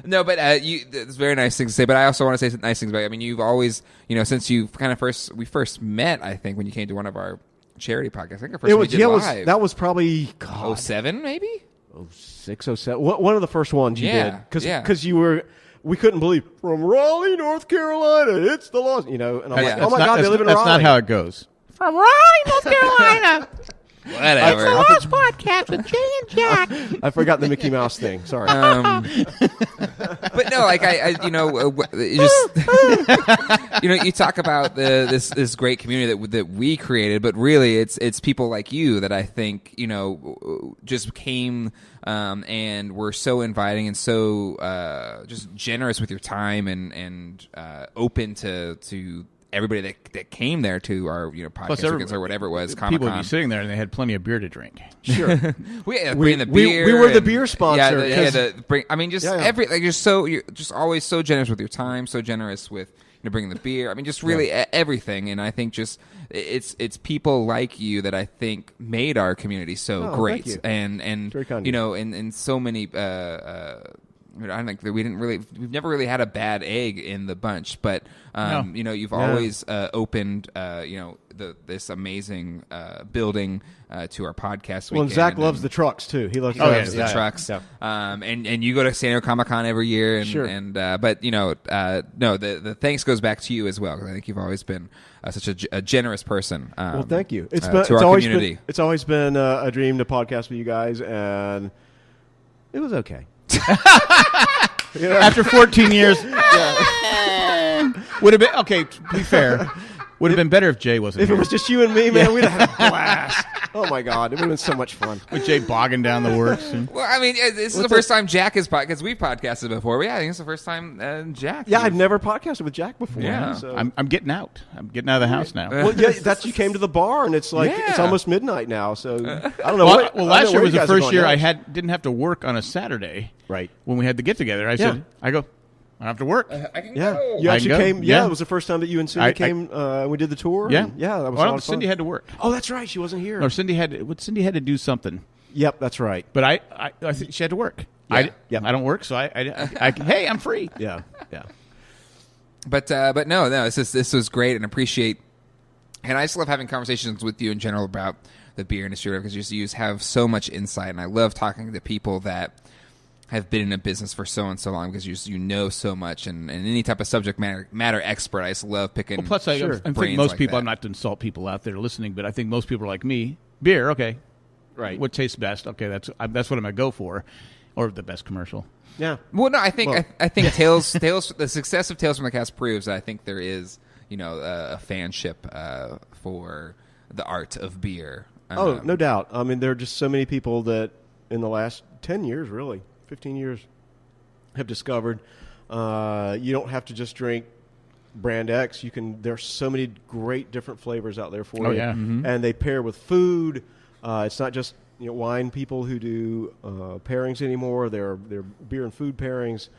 No, but it's very nice things to say. But I also want to say some nice things about you. I mean, you've always, since you we first met, I think, when you came to one of our charity podcasts. I think our first one we did live. That was probably 07 maybe? 06, 07. One of the first ones you Yeah, did. yeah. Because you were, we couldn't believe, from Raleigh, North Carolina, it's the Lost, and I'm like, Yeah. oh my God, they live in That's Raleigh. not how it goes. From Raleigh, North Carolina. Whatever. The Lost Podcast with Jay and Jack. I forgot the Mickey Mouse thing. Sorry. But no, like you talk about this great community that we created, but really it's people like you that I think just came and were so inviting and so just generous with your time and open to everybody that came there to our podcast weekends or whatever it was, Comic-Con. People would be sitting there and they had plenty of beer to drink. Sure. we bring the beer. We were the beer sponsor. You're just always so generous with your time, so generous with bringing the beer. I mean, just really everything. And I think just it's people like you that I think made our community so great. Thank you. And Very kind. and so many. I think that we've never really had a bad egg in the bunch, but you've always opened this amazing building to our podcast. Well, and Zach loves the trucks too. He loves the trucks. Yeah. And you go to San Diego Comic-Con every year, and sure. But the thanks goes back to you as well, because I think you've always been such a generous person. Well, thank you. It's our always community. It's always been a dream to podcast with you guys, and it was okay. After 14 years, would have been okay. To be fair, would have been better if Jay wasn't. If here. it was just you and me, man, we'd have had a blast. Oh my God, it would have been so much fun. With Jay bogging down the works. Well, I mean, this is the first time Jack has because we've podcasted before. I think it's the first time Jack. Yeah, I've never podcasted with Jack before. Yeah. So. I'm getting out. I'm getting out of the house now. Well, yeah, you came to the bar, and it's like it's almost midnight now. So I don't know. Well, last year was the first year I didn't have to work on a Saturday. Right. When we had the get together, I said, I don't have to work. I can Yeah, go. you actually go. came. Yeah. It was the first time that you and Cindy came. We did the tour. Yeah, and, that was a well, lot of fun. Cindy had to work. Oh, that's right. She wasn't here. Or Cindy had to do something. Yep, that's right. But I think she had to work. Yeah. I don't work, so I hey, I'm free. Yeah. But no, this was great, and appreciate. And I just love having conversations with you in general about the beer industry, because you have so much insight, and I love talking to people that have been in a business for so and so long, because you know so much, and any type of subject matter expert. I just love picking. Well, plus, I think most people. I'm not to insult people out there listening, but I think most people are like me. Beer, okay, Right. What tastes best? Okay, that's what I'm gonna go for, or the best commercial. Yeah. Well, no, I think Tales, the success of Tales from the Cast proves that I think there is a fanship for the art of beer. Oh, no doubt. I mean, there are just so many people that in the last 10 years, really, 15 years, have discovered you don't have to just drink brand X. There's so many great different flavors out there for you. Oh, yeah. Mm-hmm. And they pair with food. It's not just wine people who do pairings anymore. They're beer and food pairings.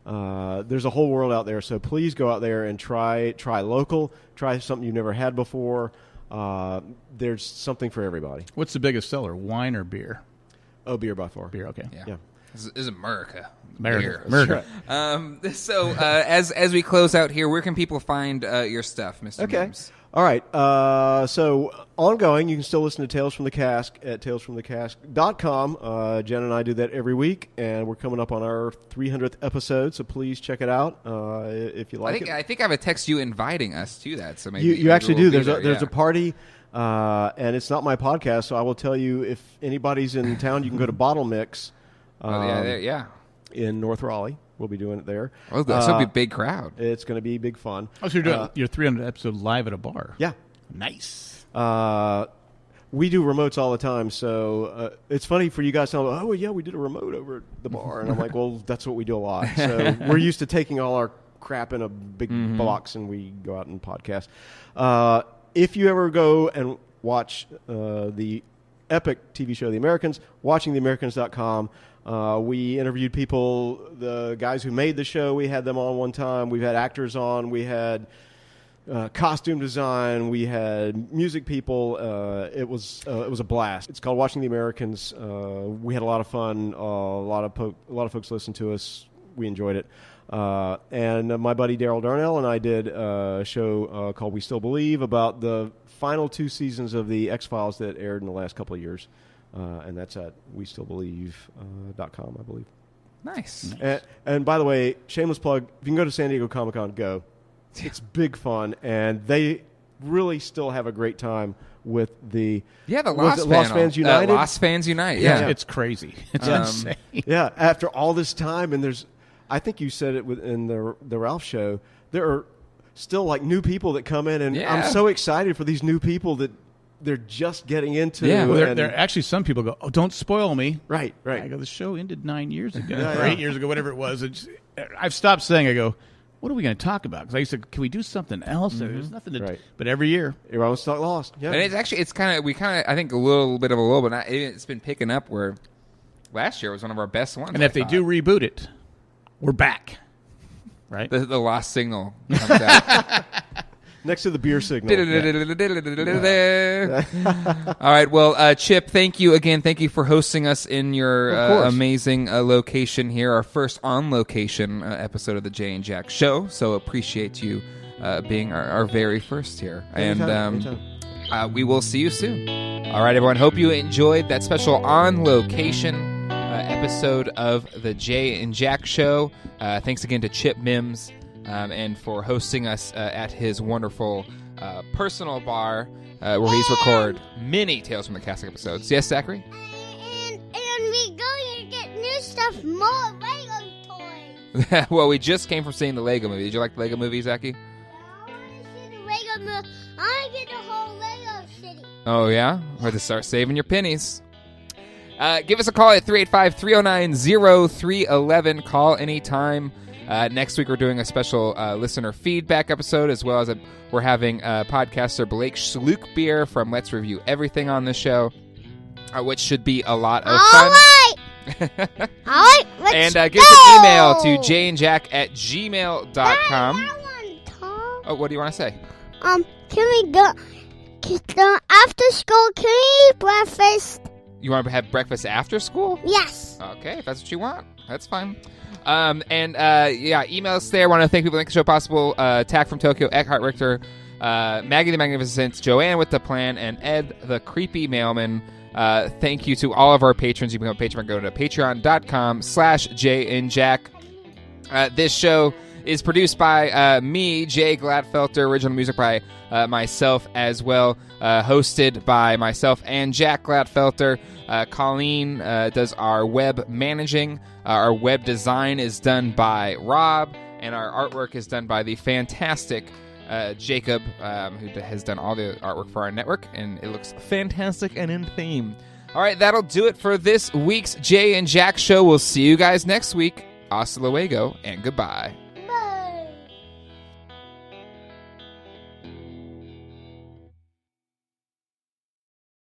There's a whole world out there. So please go out there and try local. Try something you've never had before. There's something for everybody. What's the biggest seller, wine or beer? Oh, beer by far. Beer, okay. Yeah. This is America. America. Beer. So as we close out here, where can people find your stuff, Mr. Okay. Mims? All right. So ongoing, you can still listen to Tales from the Cask at talesfromthecask.com. Jen and I do that every week, and we're coming up on our 300th episode, so please check it out if you like it. I think I have a text you inviting us to that. So maybe You actually do. we'll There's a party, and it's not my podcast, so I will tell you, if anybody's in town, you can go to Bottle Mix in North Raleigh. We'll be doing it there. Oh, that's going to be a big crowd. It's going to be big fun. Oh, so you're doing your 300th episode live at a bar? Yeah. Nice. We do remotes all the time, so it's funny for you guys to know, oh, well, yeah, we did a remote over at the bar. And I'm like, well, that's what we do a lot. So we're used to taking all our crap in a big box, and we go out and podcast. If you ever go and watch the epic TV show The Americans, watchingtheamericans.com, we interviewed people, the guys who made the show. We had them on one time. We've had actors on. We had costume design. We had music people. It was a blast. It's called Watching the Americans. We had a lot of fun. A lot of folks listened to us. We enjoyed it. And my buddy Daryl Darnell and I did a show called We Still Believe about the final 2 seasons of the X-Files that aired in the last couple of years. And that's at WeStillBelieve.com, I believe. Nice. And by the way, shameless plug, if you can go to San Diego Comic-Con, go. It's big fun, and they really still have a great time with the Lost Fans United. Lost Fans Unite. Yeah. It's crazy. It's insane. Yeah, after all this time, and I think you said it in the Ralph show, there are still like new people that come in, and I'm so excited for these new people that they're just getting into. Yeah. Well, there actually some people go, oh, don't spoil me. Right. I go, the show ended 9 years ago, or 8 years ago, whatever it was. I've stopped saying, I go, what are we going to talk about? Because I used to, can we do something else? There's nothing to Right. But every year. You're almost not lost. Yeah. And it's kind of I think a little bit of a lull, but it's been picking up where last year was one of our best ones. And if they do reboot it, we're back. Right? the lost signal comes out. Next to the beer signal. All right. Well, Chip, thank you again. Thank you for hosting us in your amazing location here, our first on-location episode of the Jay and Jack Show. So appreciate you being our very first here. Anytime. We will see you soon. All right, everyone. Hope you enjoyed that special on-location episode of the Jay and Jack Show. Thanks again to Chip Mims. And for hosting us at his wonderful personal bar where he's recorded many Tales from the Cask episodes. Yes, Zachary? And we going to get new stuff, more Lego toys. Well, we just came from seeing the Lego movie. Did you like the Lego movie, Zachy? I want to see the Lego movie. I want to get the whole Lego city. Oh, yeah? We're to start saving your pennies. Give us a call at 385-309-0311. Call anytime. Next week, we're doing a special listener feedback episode, as well as we're having podcaster Blake Schluckbeer from Let's Review Everything on the show, which should be a lot of fun. All right. Let's And go. give us an email to jayandjack@gmail.com. That one, Tom. Oh, what do you want to say? Can we go after school? Can we eat breakfast? You want to have breakfast after school? Yes. Okay, if that's what you want, that's fine. Email us there. Want to thank people that make the show possible. Tack from Tokyo, Eckhart Richter, Maggie the Magnificent, Joanne with the Plan, and Ed the Creepy Mailman. Thank you to all of our patrons. You can become a patron by going to patreon.com/JayandJack. This show is produced by me, Jay Gladfelter. Original music by myself as well. Hosted by myself and Jack Gladfelter. Colleen does our web managing. Our web design is done by Rob, and our artwork is done by the fantastic Jacob, who has done all the artwork for our network, and it looks fantastic and in theme. All right, that'll do it for this week's Jay and Jack Show. We'll see you guys next week. Hasta luego, and goodbye.